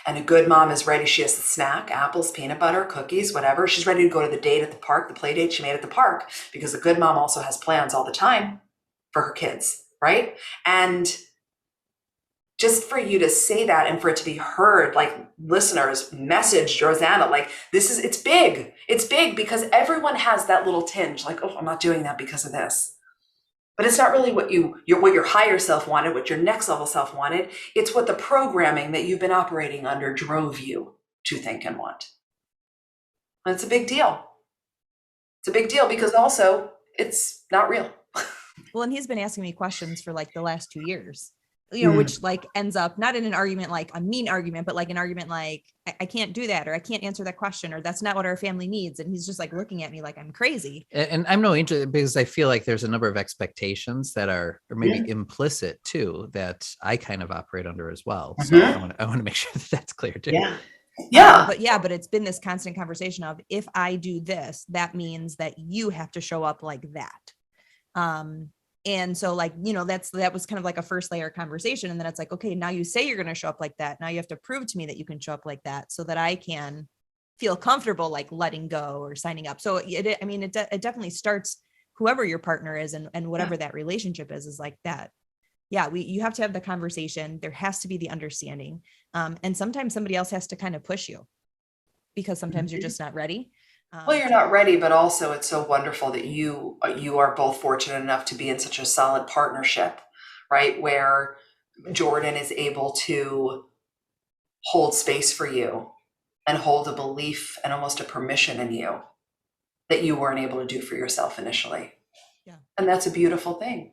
And a good mom is ready. She has the snack, apples, peanut butter, cookies, whatever. She's ready to go to the date at the park, the play date she made at the park, because a good mom also has plans all the time for her kids, right? And just for you to say that and for it to be heard, like listeners message Rosanna, like it's big. It's big because everyone has that little tinge, like, oh, I'm not doing that because of this. But it's not really what your higher self wanted, what your next level self wanted. It's what the programming that you've been operating under drove you to think and want. And it's a big deal. It's a big deal because also it's not real. Well, and he's been asking me questions for like the last 2 years. Which like ends up not in an argument, like a mean argument, but like an argument like, I can't do that, or I can't answer that question, or that's not what our family needs. And he's just like looking at me like I'm crazy. And I'm no angel, because I feel like there's a number of expectations that are, or maybe implicit too, that I kind of operate under as well. So I want to make sure that that's clear too. But it's been this constant conversation of, if I do this, that means that you have to show up like that. And so like, that was kind of like a first layer conversation. And then it's like, okay, now you say you're going to show up like that. Now you have to prove to me that you can show up like that so that I can feel comfortable, like letting go or signing up. So it definitely starts, whoever your partner is and whatever that relationship is like that. Yeah. You have to have the conversation. There has to be the understanding. And sometimes somebody else has to kind of push you, because sometimes you're just not ready. Well, you're not ready, but also it's so wonderful that you are both fortunate enough to be in such a solid partnership, right? Where Jordan is able to hold space for you and hold a belief and almost a permission in you that you weren't able to do for yourself initially. Yeah. And that's a beautiful thing.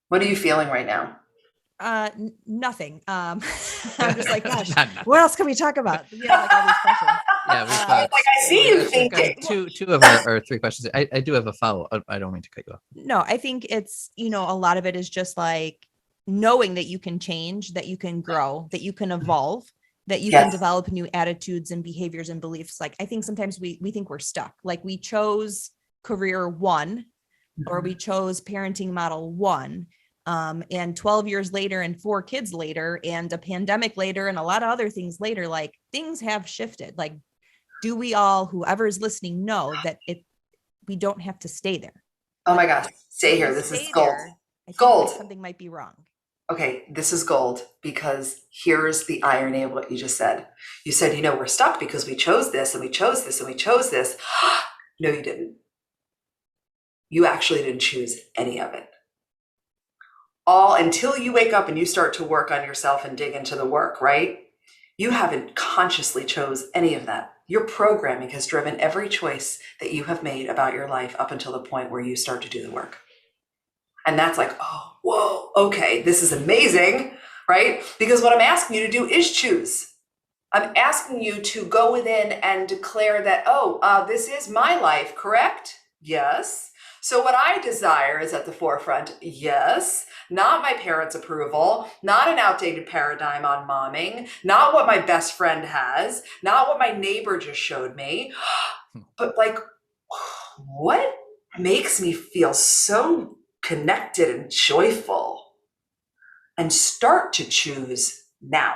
What are you feeling right now? Nothing. I'm just like, gosh, Not nothing. what else can we talk about? We have like all these questions. Yeah, we've Uh, got, Like, I see you we've got thinking. two of our three questions. I do have a follow. I don't mean to cut you off. No, I think it's, a lot of it is just like knowing that you can change, that you can grow, that you can evolve, that you can Yes. develop new attitudes and behaviors and beliefs. Like, I think sometimes we think we're stuck. Like, we chose career one, or we chose parenting model one. And 12 years later and 4 kids later and a pandemic later and a lot of other things later, like, things have shifted. Like, do we all, whoever is listening, know that we don't have to stay there? Oh my Like, gosh, stay if here. we This is stay gold. there, I feel Gold. like something might be wrong. Okay, this is gold, because here's the irony of what you just said. You said, we're stuck because we chose this and we chose this and we chose this. No, you didn't. You actually didn't choose any of it. All until you wake up and you start to work on yourself and dig into the work, right? You haven't consciously chose any of that. Your programming has driven every choice that you have made about your life up until the point where you start to do the work. And that's like, oh, whoa, okay, this is amazing, right? Because what I'm asking you to do is choose. I'm asking you to go within and declare that, this is my life, correct? Yes. So what I desire is at the forefront. Yes. Not my parents' approval, not an outdated paradigm on momming, not what my best friend has, not what my neighbor just showed me, but like, what makes me feel so connected and joyful, and start to choose now.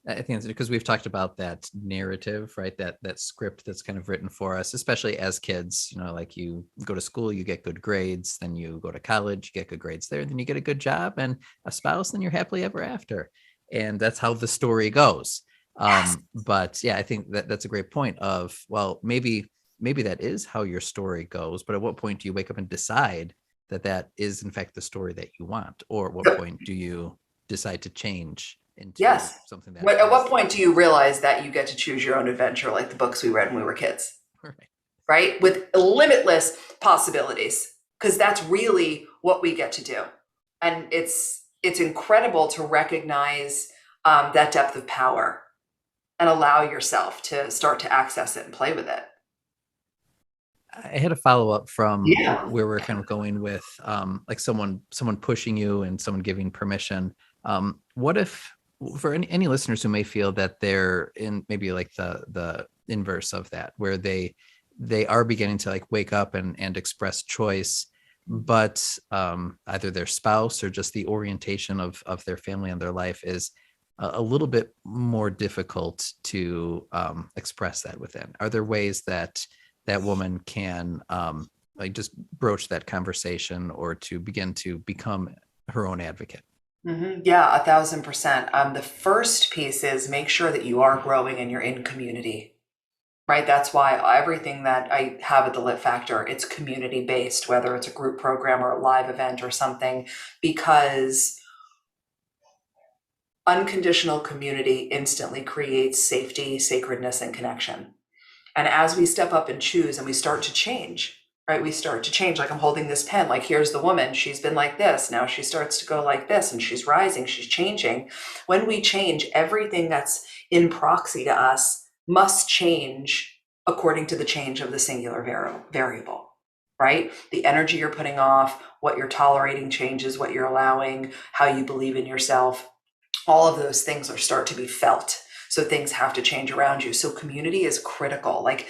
I think it's because we've talked about that narrative, right? That script that's kind of written for us, especially as kids. Like, you go to school, you get good grades, then you go to college, you get good grades there, then you get a good job and a spouse, then you're happily ever after. And that's how the story goes. Yes. But yeah, I think that's a great point of, well, maybe that is how your story goes, but at what point do you wake up and decide that is in fact the story that you want? Or at what point do you decide to change into Yes. something that At what point do you realize that you get to choose your own adventure, like the books we read when we were kids, right? With limitless possibilities, because that's really what we get to do. And it's incredible to recognize that depth of power and allow yourself to start to access it and play with it. I had a follow-up from Yeah. where we're kind of going with like someone pushing you and someone giving permission. What if, for any listeners who may feel that they're in maybe like the inverse of that, where they are beginning to like wake up and express choice, but either their spouse or just the orientation of their family and their life is a little bit more difficult to express that within? Are there ways that woman can like just broach that conversation, or to begin to become her own advocate? Mm-hmm. Yeah, 1,000%. The first piece is make sure that you are growing and you're in community, right? That's why everything that I have at the Lit Factor, it's community based, whether it's a group program or a live event or something, because unconditional community instantly creates safety, sacredness, and connection. And as we step up and choose and we start to change, right? We start to change. Like, I'm holding this pen, like, here's the woman, she's been like this. Now she starts to go like this, and she's rising, she's changing. When we change, everything that's in proxy to us must change according to the change of the singular variable, right? The energy you're putting off, what you're tolerating changes, what you're allowing, how you believe in yourself. All of those things are start to be felt. So things have to change around you. So community is critical, like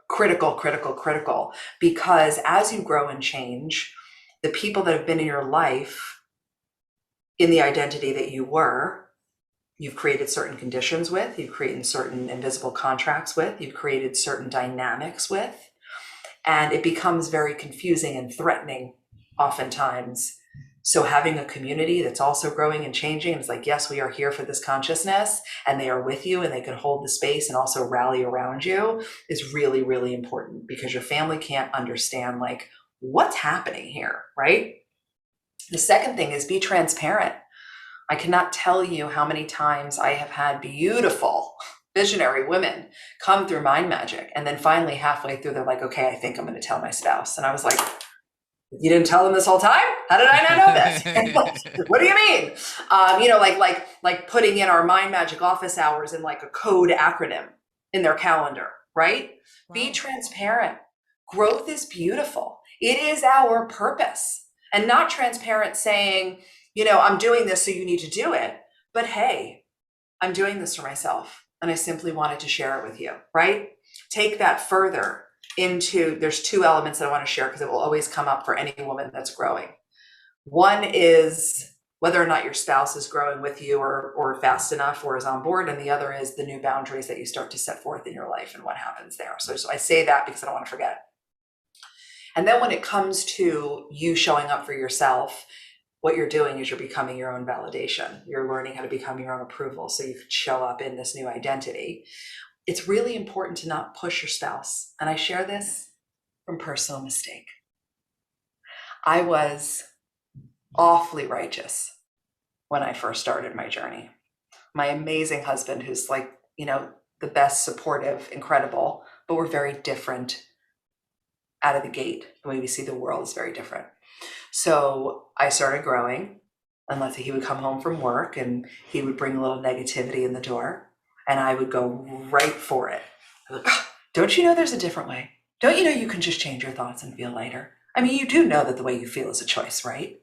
critical, because as you grow and change, the people that have been in your life in the identity that you were, you've created certain conditions with, you've created certain invisible contracts with, you've created certain dynamics with, and it becomes very confusing and threatening oftentimes. So having a community that's also growing and changing, and it's like, yes, we are here for this consciousness, and they are with you and they can hold the space and also rally around you, is really, really important, because your family can't understand like what's happening here, right? The second thing is be transparent. I cannot tell you how many times I have had beautiful visionary women come through mind magic. And then finally halfway through, they're like, okay, I think I'm going to tell my spouse. And I was like, you didn't tell them this whole time? How did I not know this? What do you mean? Like putting in our mind magic office hours in like a code acronym in their calendar, right? Wow. Be transparent. Growth is beautiful. It is our purpose. And not transparent saying, I'm doing this, so you need to do it. But hey, I'm doing this for myself, and I simply wanted to share it with you, right? Take that further into, there's two elements that I want to share because it will always come up for any woman that's growing. One is whether or not your spouse is growing with you or fast enough or is on board. And the other is the new boundaries that you start to set forth in your life and what happens there. So I say that because I don't want to forget. And then when it comes to you showing up for yourself, what you're doing is you're becoming your own validation. You're learning how to become your own approval so you can show up in this new identity. It's really important to not push your spouse. And I share this from personal mistake. I was awfully righteous when I first started my journey. My amazing husband, who's like, the best, supportive, incredible, but we're very different out of the gate. The way we see the world is very different. So I started growing, and let's say he would come home from work and he would bring a little negativity in the door, and I would go right for it. Like, don't you know there's a different way? Don't you know you can just change your thoughts and feel lighter? I mean, you do know that the way you feel is a choice, right?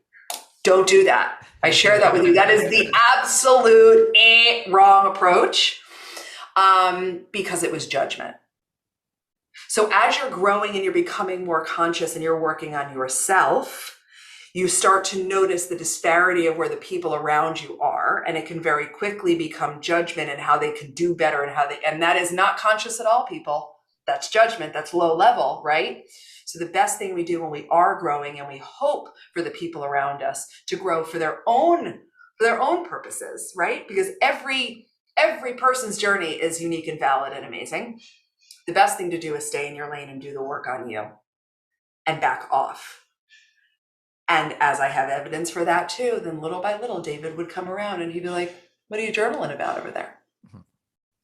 Don't do that. I share that with you. That is the absolute wrong approach because it was judgment. So as you're growing and you're becoming more conscious and you're working on yourself, you start to notice the disparity of where the people around you are, and it can very quickly become judgment and how they can do better and that is not conscious at all, people. That's judgment. That's low level, right? So the best thing we do when we are growing, and we hope for the people around us to grow for their own purposes, right? Because every person's journey is unique and valid and amazing. The best thing to do is stay in your lane and do the work on you and back off. And as I have evidence for that too, then little by little, David would come around and he'd be like, what are you journaling about over there? Mm-hmm.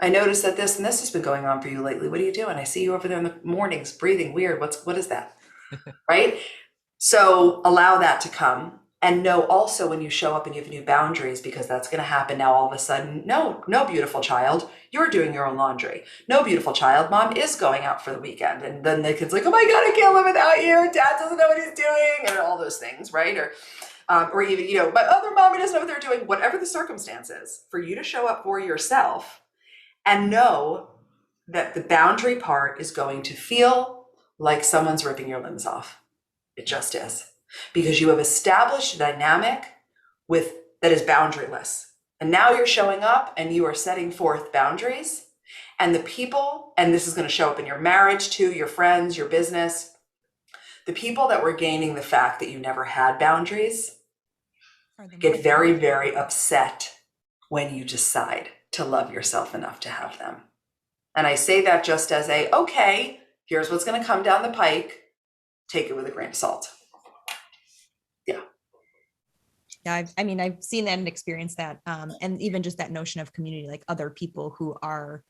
I noticed that this and this has been going on for you lately. What are you doing? I see you over there in the mornings, breathing weird. What is that? Right? So allow that to come. And know also when you show up and you have new boundaries, because that's going to happen now all of a sudden. No, beautiful child, you're doing your own laundry. No, beautiful child, mom is going out for the weekend. And then the kid's like, oh my God, I can't live without you. Dad doesn't know what he's doing. And all those things, right? Or even, my other mommy doesn't know what they're doing. Whatever the circumstances, for you to show up for yourself and know that the boundary part is going to feel like someone's ripping your limbs off. It just is. Because you have established a dynamic that is boundaryless. And now you're showing up and you are setting forth boundaries. And the people, and this is going to show up in your marriage too, your friends, your business, the people that were gaining the fact that you never had boundaries get very, very upset when you decide to love yourself enough to have them. And I say that just as okay, here's what's going to come down the pike. Take it with a grain of salt. Yeah, I've seen that and experienced that, and even just that notion of community, like other people who are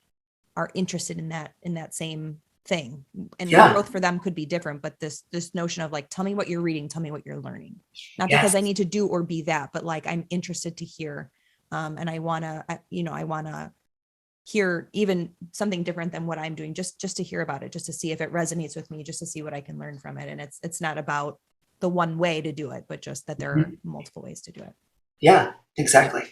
interested in that same thing, and the growth for them could be different. But this notion of like, tell me what you're reading, tell me what you're learning, not because I need to do or be that, but like I'm interested to hear, and I wanna hear even something different than what I'm doing, just to hear about it, just to see if it resonates with me, just to see what I can learn from it. And it's not about the one way to do it, but just that there are multiple ways to do it. Yeah, exactly.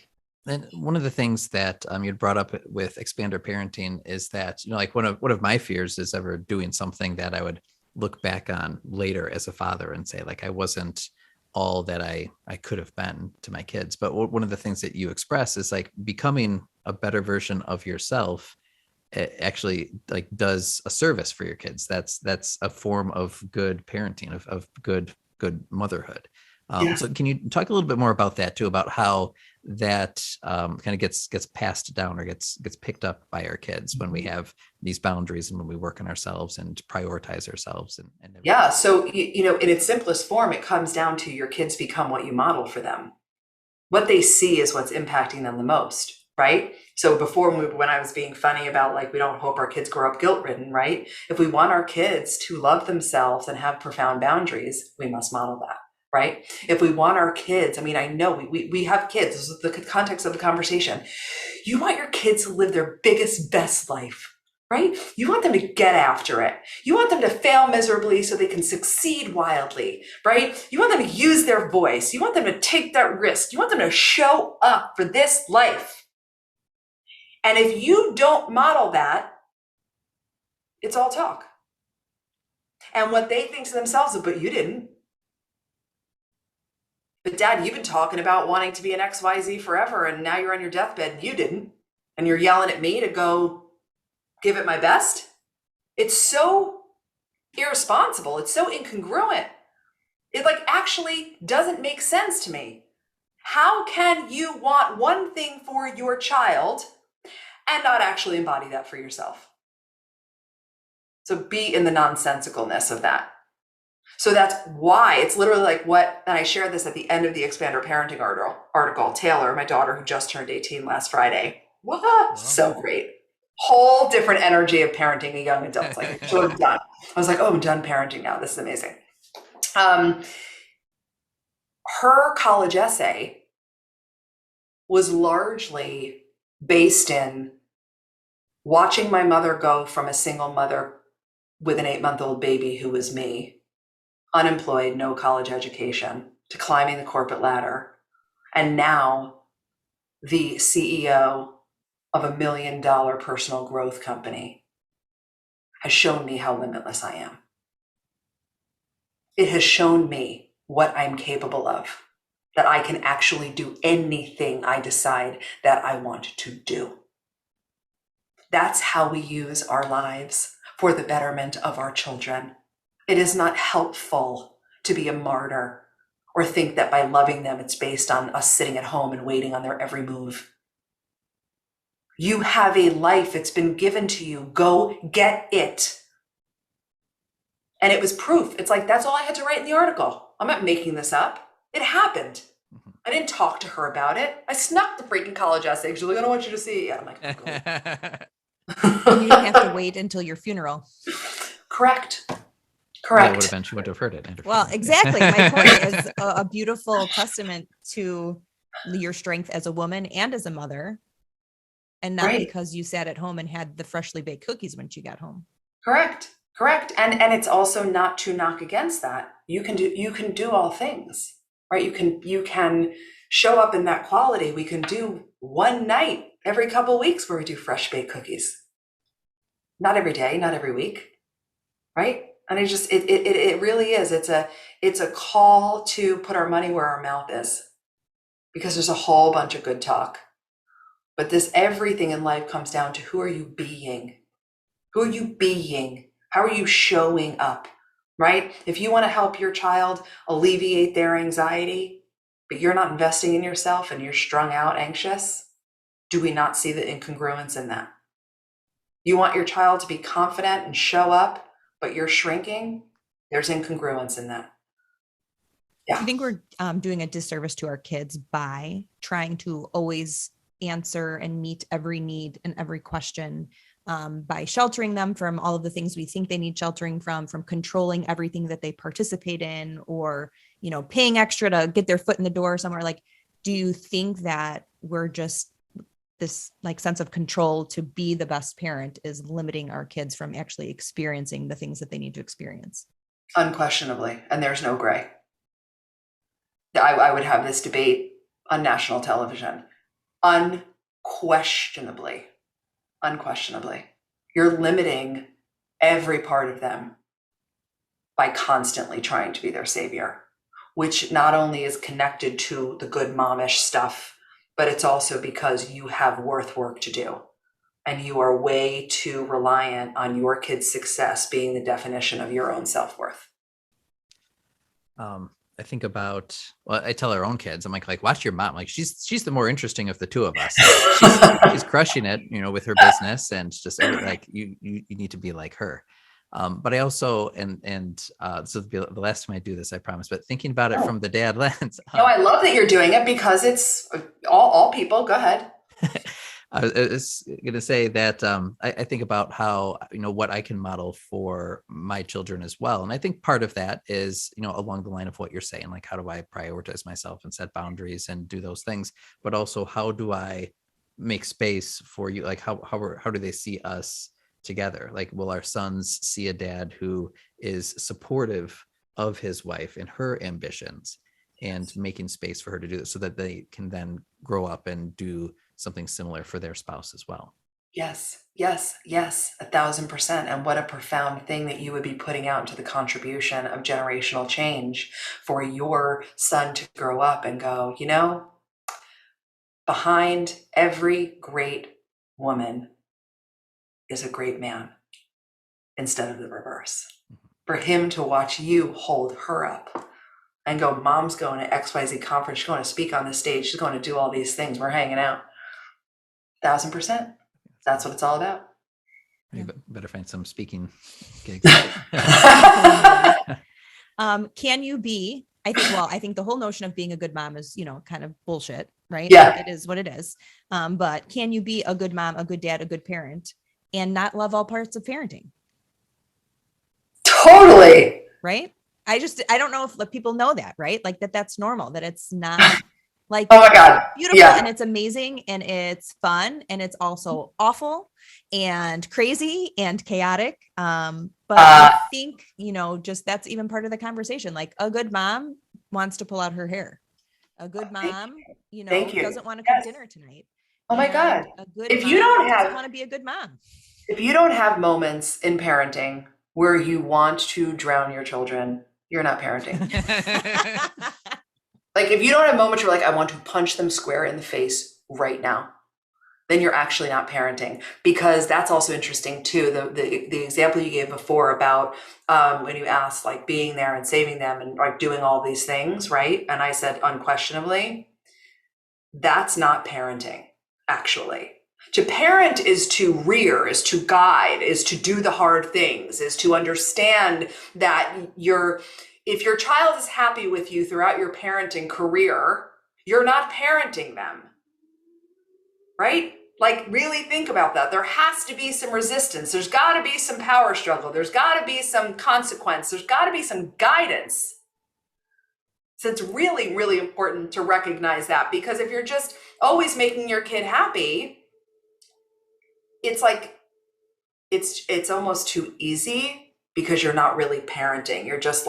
And one of the things that you'd brought up with expander parenting is that, like one of my fears is ever doing something that I would look back on later as a father and say, like, I wasn't all that I could have been to my kids. But one of the things that you express is like becoming a better version of yourself actually like does a service for your kids. That's a form of good parenting, of good motherhood. So can you talk a little bit more about that too, about how that kind of gets passed down or gets picked up by our kids when we have these boundaries and when we work on ourselves and prioritize ourselves and yeah. So, in its simplest form, it comes down to your kids become what you model for them. What they see is what's impacting them the most. right? So before, when I was being funny about like, we don't hope our kids grow up guilt-ridden, right? If we want our kids to love themselves and have profound boundaries, we must model that, right? If we want our kids, I mean, I know we have kids. This is the context of the conversation. You want your kids to live their biggest, best life, right? You want them to get after it. You want them to fail miserably so they can succeed wildly, right? You want them to use their voice. You want them to take that risk. You want them to show up for this life. And if you don't model that, it's all talk. And what they think to themselves is, but you didn't. But Dad, you've been talking about wanting to be an XYZ forever, and now you're on your deathbed and you didn't. And you're yelling at me to go give it my best. It's so irresponsible. It's so incongruent. It like actually doesn't make sense to me. How can you want one thing for your child and not actually embody that for yourself? So be in the nonsensicalness of that. So that's why it's literally like what, and I shared this at the end of the Expander Parenting article. Taylor, my daughter who just turned 18 last Friday. Wow. So great. Whole different energy of parenting a young adult. Like, so done. I was like, oh, I'm done parenting now. This is amazing. Her college essay was largely based in watching my mother go from a single mother with an 8-month-old baby who was me, unemployed, no college education, to climbing the corporate ladder, and now the CEO of $1 million personal growth company, has shown me how limitless I am. It has shown me what I'm capable of, that I can actually do anything I decide that I want to do. That's how we use our lives for the betterment of our children. It is not helpful to be a martyr or think that by loving them, it's based on us sitting at home and waiting on their every move. You have a life. It's been given to you. Go get it. And it was proof. It's like, that's all I had to write in the article. I'm not making this up. It happened. I didn't talk to her about it. I snuck the freaking college essay. She's like, I don't want you to see it yet. I'm like, And you didn't have to wait until your funeral. Correct. That would have been, she would have heard it. Well, exactly. My point is a beautiful testament to your strength as a woman and as a mother. And not because you sat at home and had the freshly baked cookies when she got home. Correct. And it's also not to knock against that. You can do all things, right? You can show up in that quality. We can do one night every couple of weeks where we do fresh baked cookies. Not every day, not every week, right? And it really is. It's a call to put our money where our mouth is, because there's a whole bunch of good talk. But everything in life comes down to, who are you being? Who are you being? How are you showing up, right? If you want to help your child alleviate their anxiety, but you're not investing in yourself and you're strung out, anxious, do we not see the incongruence in that? You want your child to be confident and show up, but you're shrinking, there's incongruence in that. Yeah. I think we're doing a disservice to our kids by trying to always answer and meet every need and every question, by sheltering them from all of the things we think they need sheltering from controlling everything that they participate in, or, paying extra to get their foot in the door somewhere. Like, do you think that we're just this like sense of control to be the best parent is limiting our kids from actually experiencing the things that they need to experience? Unquestionably. And there's no gray. I would have this debate on national television. Unquestionably. You're limiting every part of them by constantly trying to be their savior, which not only is connected to the good momish stuff, but it's also because you have work to do, and you are way too reliant on your kid's success being the definition of your own self-worth. I think about, well, I tell our own kids, I'm like, watch your mom. Like, she's the more interesting of the two of us. She's crushing it, with her business, and just like, you need to be like her. But I also, this will be the last time I do this, I promise, but thinking about it from the dad lens. No, I love that you're doing it, because it's all people. Go ahead. I was going to say that I think about how, what I can model for my children as well. And I think part of that is, along the line of what you're saying, like, how do I prioritize myself and set boundaries and do those things? But also, how do I make space for you? Like, how do they see us together? Like, will our sons see a dad who is supportive of his wife and her ambitions and making space for her to do this so that they can then grow up and do something similar for their spouse as well? Yes, yes, yes, 1,000%. And what a profound thing that you would be putting out into the contribution of generational change for your son to grow up and go, behind every great woman is a great man, instead of the reverse. For him to watch you hold her up and go, mom's going to XYZ conference, she's going to speak on the stage, she's going to do all these things, we're hanging out. 1,000%. That's what it's all about. You better find some speaking gigs. Can you be, I think the whole notion of being a good mom is, kind of bullshit, right? Yeah. Like, it is what it is. But can you be a good mom, a good dad, a good parent, and not love all parts of parenting? Totally. Right? I don't know if people know that, right? Like that's normal, that it's not like, oh my God, beautiful. Yeah. And it's amazing. And it's fun. And it's also awful and crazy and chaotic. But I think, just that's even part of the conversation. Like, a good mom wants to pull out her hair. A good mom, doesn't want to cook dinner tonight. Oh my God. A good mom doesn't want to be a good mom. If you don't have moments in parenting where you want to drown your children, you're not parenting. Like, if you don't have moments where, like, I want to punch them square in the face right now, then you're actually not parenting. Because that's also interesting too. The example you gave before about when you asked, like, being there and saving them and, like, doing all these things, right? And I said, unquestionably, that's not parenting, actually. To parent is to rear, is to guide, is to do the hard things, is to understand that if your child is happy with you throughout your parenting career, you're not parenting them, right? Like, really think about that. There has to be some resistance. There's got to be some power struggle. There's got to be some consequence. There's got to be some guidance. So it's really, really important to recognize that, because if you're just always making your kid happy, it's like, it's almost too easy, because you're not really parenting. You're just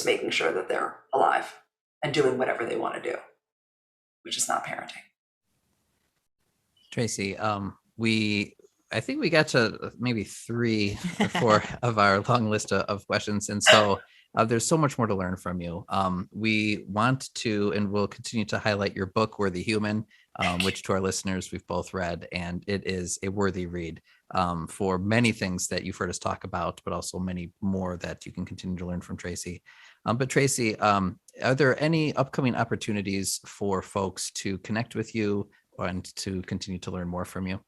making sure that they're alive and doing whatever they want to do, which is not parenting. Tracy, I think we got to maybe 3 or 4 of our long list of questions. And so there's so much more to learn from you. We want to, and we'll continue to highlight your book, Worthy Human, which to our listeners, we've both read, and it is a worthy read for many things that you've heard us talk about, but also many more that you can continue to learn from Tracy. But Tracy, are there any upcoming opportunities for folks to connect with you and to continue to learn more from you?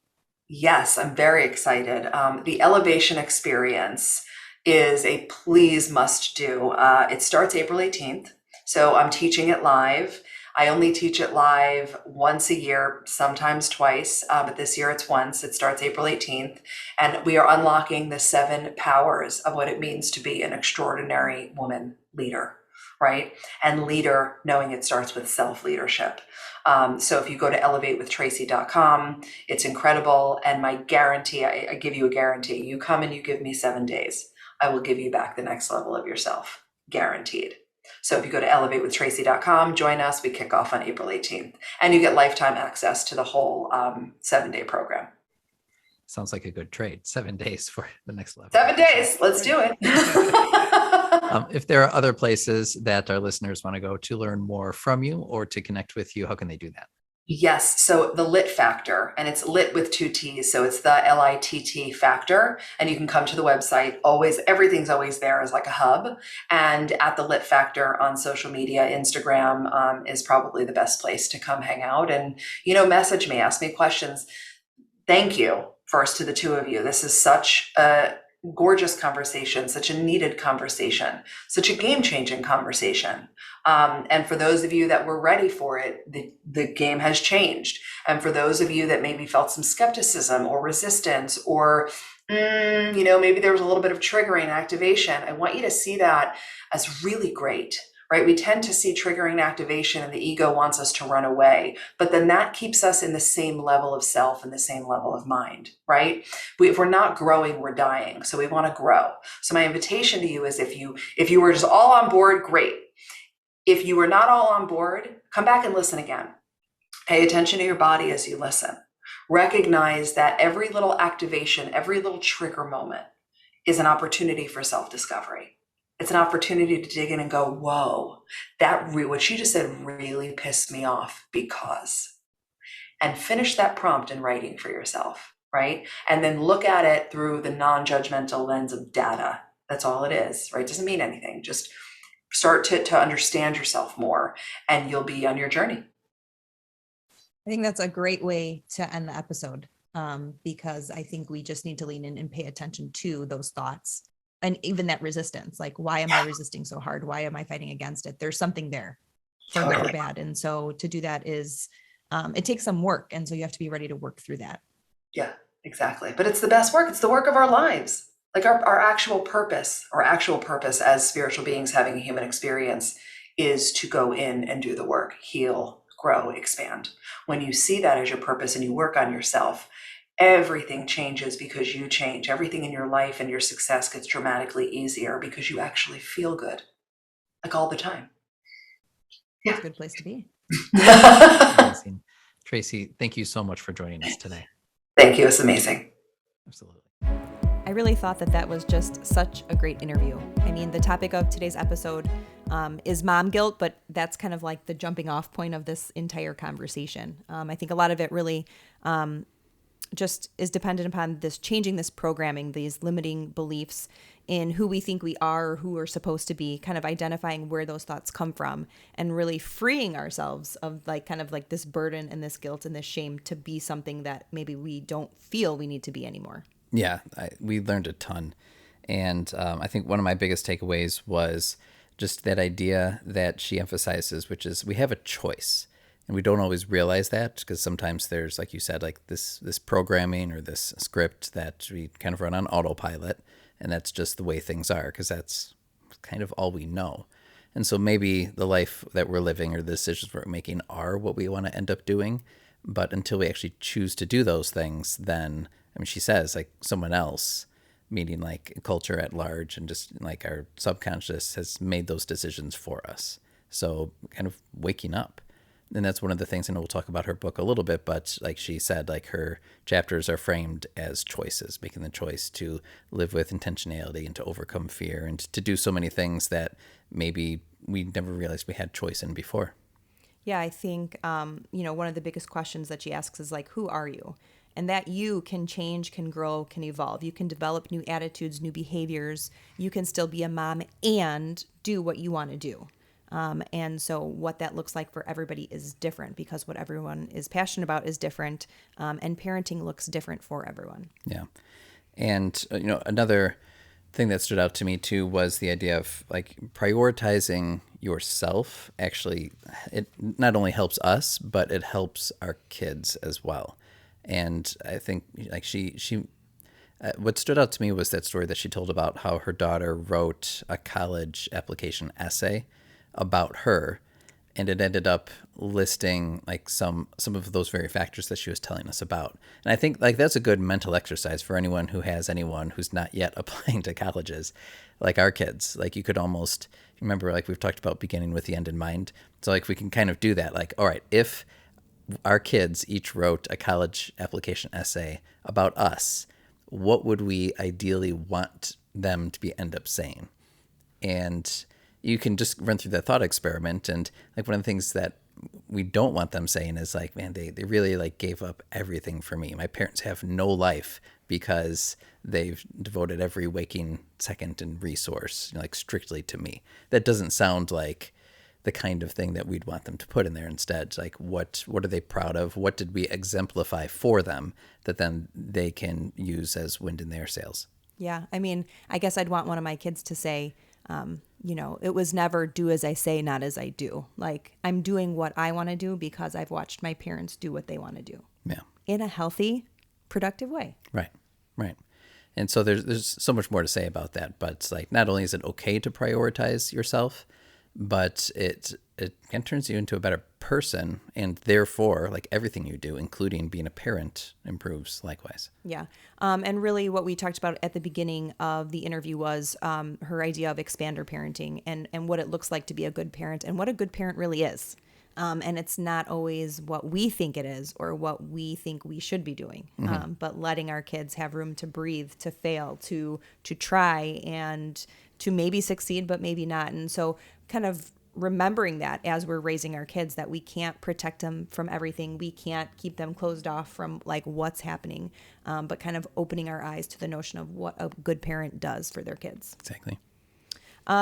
Yes, I'm very excited. The Elevation Experience is a please must do. It starts April 18th. So I'm teaching it live. I only teach it live once a year, sometimes twice, but this year it's once. It starts April 18th. And we are unlocking the 7 powers of what it means to be an extraordinary woman leader, right? And leader, knowing it starts with self-leadership. So if you go to elevatewithtracy.com, it's incredible. And my guarantee, I give you a guarantee. You come and you give me 7 days, I will give you back the next level of yourself, guaranteed. So if you go to elevatewithtracy.com, join us. We kick off on April 18th, and you get lifetime access to the whole 7-day program. Sounds like a good trade. 7 days for the next level. 7 days. Let's do it. If there are other places that our listeners want to go to learn more from you or to connect with you, how can they do that? Yes. So the Litt Factor, and it's Lit with 2 T's. So it's the LITT Factor. And you can come to the website. Everything's always there as like a hub. And at the Litt Factor on social media, Instagram is probably the best place to come hang out and, message me, ask me questions. Thank you first to the 2 of you. This is such a gorgeous conversation, such a needed conversation, such a game-changing conversation. And for those of you that were ready for it, the game has changed. And for those of you that maybe felt some skepticism or resistance, or maybe there was a little bit of triggering activation, I want you to see that as really great. Right? We tend to see triggering activation and the ego wants us to run away, but then that keeps us in the same level of self and the same level of mind, right? If we're not growing, we're dying. So we want to grow. So my invitation to you is if you were just all on board, great. If you were not all on board, come back and listen again. Pay attention to your body as you listen. Recognize that every little activation, every little trigger moment is an opportunity for self-discovery. It's an opportunity to dig in and go, whoa, what you just said really pissed me off because, and finish that prompt in writing for yourself, right? And then look at it through the non-judgmental lens of data. That's all it is, right? It doesn't mean anything. Just start to understand yourself more and you'll be on your journey. I think that's a great way to end the episode, because I think we just need to lean in and pay attention to those thoughts. And even that resistance, like, why am I resisting so hard? Why am I fighting against it? There's something there for good or bad. And so to do that is, it takes some work. And so you have to be ready to work through that. Yeah, exactly. But it's the best work. It's the work of our lives. Like our actual purpose as spiritual beings having a human experience is to go in and do the work, heal, grow, expand. When you see that as your purpose and you work on yourself, everything changes because you change. Everything in your life and your success gets dramatically easier because you actually feel good, like all the time. Yeah. It's a good place to be. Amazing. Tracy, thank you so much for joining us today. Thank you. It's amazing. Absolutely. I really thought that was just such a great interview. I mean, the topic of today's episode is mom guilt, but that's kind of like the jumping off point of this entire conversation. I think a lot of it really just is dependent upon changing this programming, these limiting beliefs in who we think we are, or who we're supposed to be, kind of identifying where those thoughts come from and really freeing ourselves of this burden and this guilt and this shame to be something that maybe we don't feel we need to be anymore. Yeah, we learned a ton. And I think one of my biggest takeaways was just that idea that she emphasizes, which is we have a choice. And we don't always realize that because sometimes there's, like you said, like this programming or this script that we kind of run on autopilot. And that's just the way things are because that's kind of all we know. And so maybe the life that we're living or the decisions we're making are what we want to end up doing. But until we actually choose to do those things, then, I mean, she says, like someone else, meaning like culture at large and just like our subconscious has made those decisions for us. So kind of waking up. And that's one of the things, and we'll talk about her book a little bit, but like she said, like her chapters are framed as choices, making the choice to live with intentionality and to overcome fear and to do so many things that maybe we never realized we had choice in before. Yeah, I think, one of the biggest questions that she asks is like, who are you? And that you can change, can grow, can evolve. You can develop new attitudes, new behaviors. You can still be a mom and do what you want to do. And so what that looks like for everybody is different because what everyone is passionate about is different. And parenting looks different for everyone. Yeah. And, another thing that stood out to me too was the idea of like prioritizing yourself. Actually, it not only helps us, but it helps our kids as well. And I think like what stood out to me was that story that she told about how her daughter wrote a college application essay about her, and it ended up listing like some of those very factors that she was telling us about. And I think like that's a good mental exercise for anyone who has anyone who's not yet applying to colleges, like our kids. Like you could almost remember, like we've talked about beginning with the end in mind. So like we can kind of do that. Like, all right, if our kids each wrote a college application essay about us, what would we ideally want them to end up saying? And you can just run through that thought experiment. And like one of the things that we don't want them saying is like, man, they really like gave up everything for me. My parents have no life because they've devoted every waking second and resource like strictly to me. That doesn't sound like the kind of thing that we'd want them to put in there. Instead, like what are they proud of? What did we exemplify for them that then they can use as wind in their sails? Yeah. I mean, I guess I'd want one of my kids to say, it was never do as I say, not as I do. Like, I'm doing what I want to do because I've watched my parents do what they want to do. Yeah. In a healthy, productive way. Right. And so there's so much more to say about that, but it's like, not only is it okay to prioritize yourself, but it kind of turns you into a better person, and therefore, like, everything you do, including being a parent, improves likewise. Yeah. And really what we talked about at the beginning of the interview was her idea of expander parenting and what it looks like to be a good parent and what a good parent really is. And it's not always what we think it is or what we think we should be doing, but letting our kids have room to breathe, to fail, to try, and to maybe succeed, but maybe not. And so kind of remembering that as we're raising our kids, that we can't protect them from everything. We can't keep them closed off from like what's happening, but kind of opening our eyes to the notion of what a good parent does for their kids. Exactly.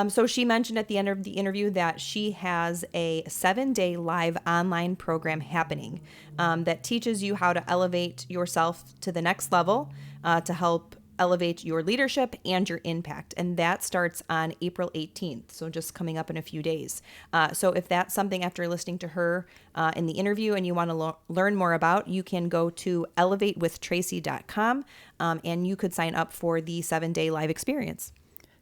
So she mentioned at the end of the interview that she has a 7-day live online program happening that teaches you how to elevate yourself to the next level to help elevate your leadership and your impact. And that starts on April 18th. So just coming up in a few days. So if that's something after listening to her in the interview and you want to learn more about, you can go to elevatewithtracy.com and you could sign up for the 7-day live experience.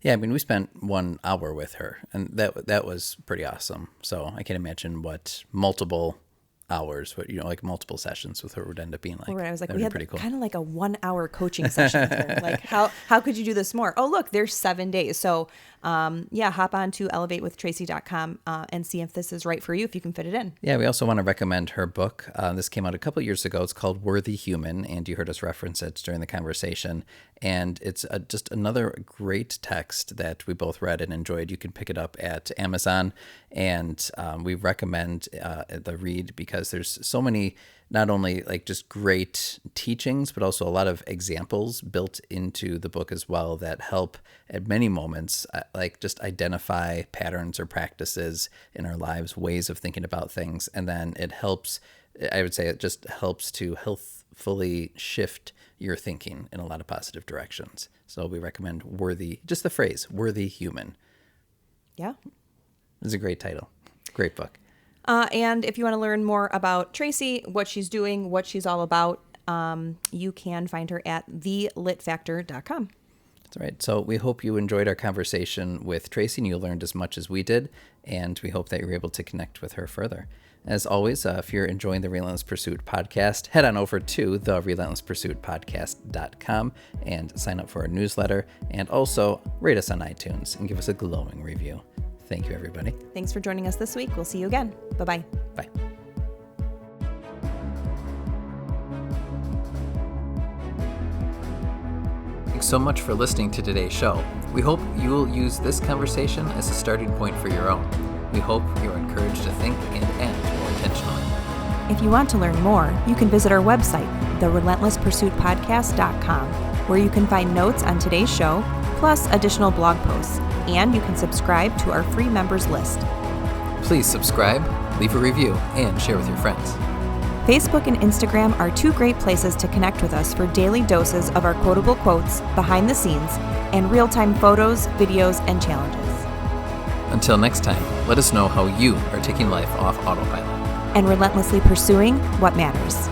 Yeah, I mean, we spent 1 hour with her, and that was pretty awesome. So I can imagine what multiple hours, like multiple sessions with her would end up being like. Right, I was like, That'd we be had pretty cool. kind of like a 1 hour coaching session with her. Like, how could you do this more? Oh, look, there's 7 days. So hop on to elevatewithtracy.com and see if this is right for you, if you can fit it in. Yeah, we also want to recommend her book. This came out a couple years ago. It's called Worthy Human, and you heard us reference it during the conversation. And it's just another great text that we both read and enjoyed. You can pick it up at Amazon, and we recommend the read because there's so many, not only like just great teachings, but also a lot of examples built into the book as well that help at many moments, like just identify patterns or practices in our lives, ways of thinking about things. And then it helps, I would say it just helps to healthfully shift your thinking in a lot of positive directions. So we recommend just the phrase, Worthy Human. Yeah. It's a great title. Great book. And if you want to learn more about Tracy, what she's doing, what she's all about, you can find her at thelitfactor.com. That's right. So we hope you enjoyed our conversation with Tracy and you learned as much as we did, and we hope that you were able to connect with her further. As always, if you're enjoying the Relentless Pursuit podcast, head on over to therelentlesspursuitpodcast.com and sign up for our newsletter, and also rate us on iTunes and give us a glowing review. Thank you, everybody. Thanks for joining us this week. We'll see you again. Bye-bye. Bye. Thanks so much for listening to today's show. We hope you will use this conversation as a starting point for your own. We hope you're encouraged to think and act more intentionally. If you want to learn more, you can visit our website, therelentlesspursuitpodcast.com, where you can find notes on today's show, plus additional blog posts, and you can subscribe to our free members list. Please subscribe, leave a review, and share with your friends. Facebook and Instagram are 2 great places to connect with us for daily doses of our quotable quotes, behind the scenes, and real-time photos, videos, and challenges. Until next time, let us know how you are taking life off autopilot And relentlessly pursuing what matters.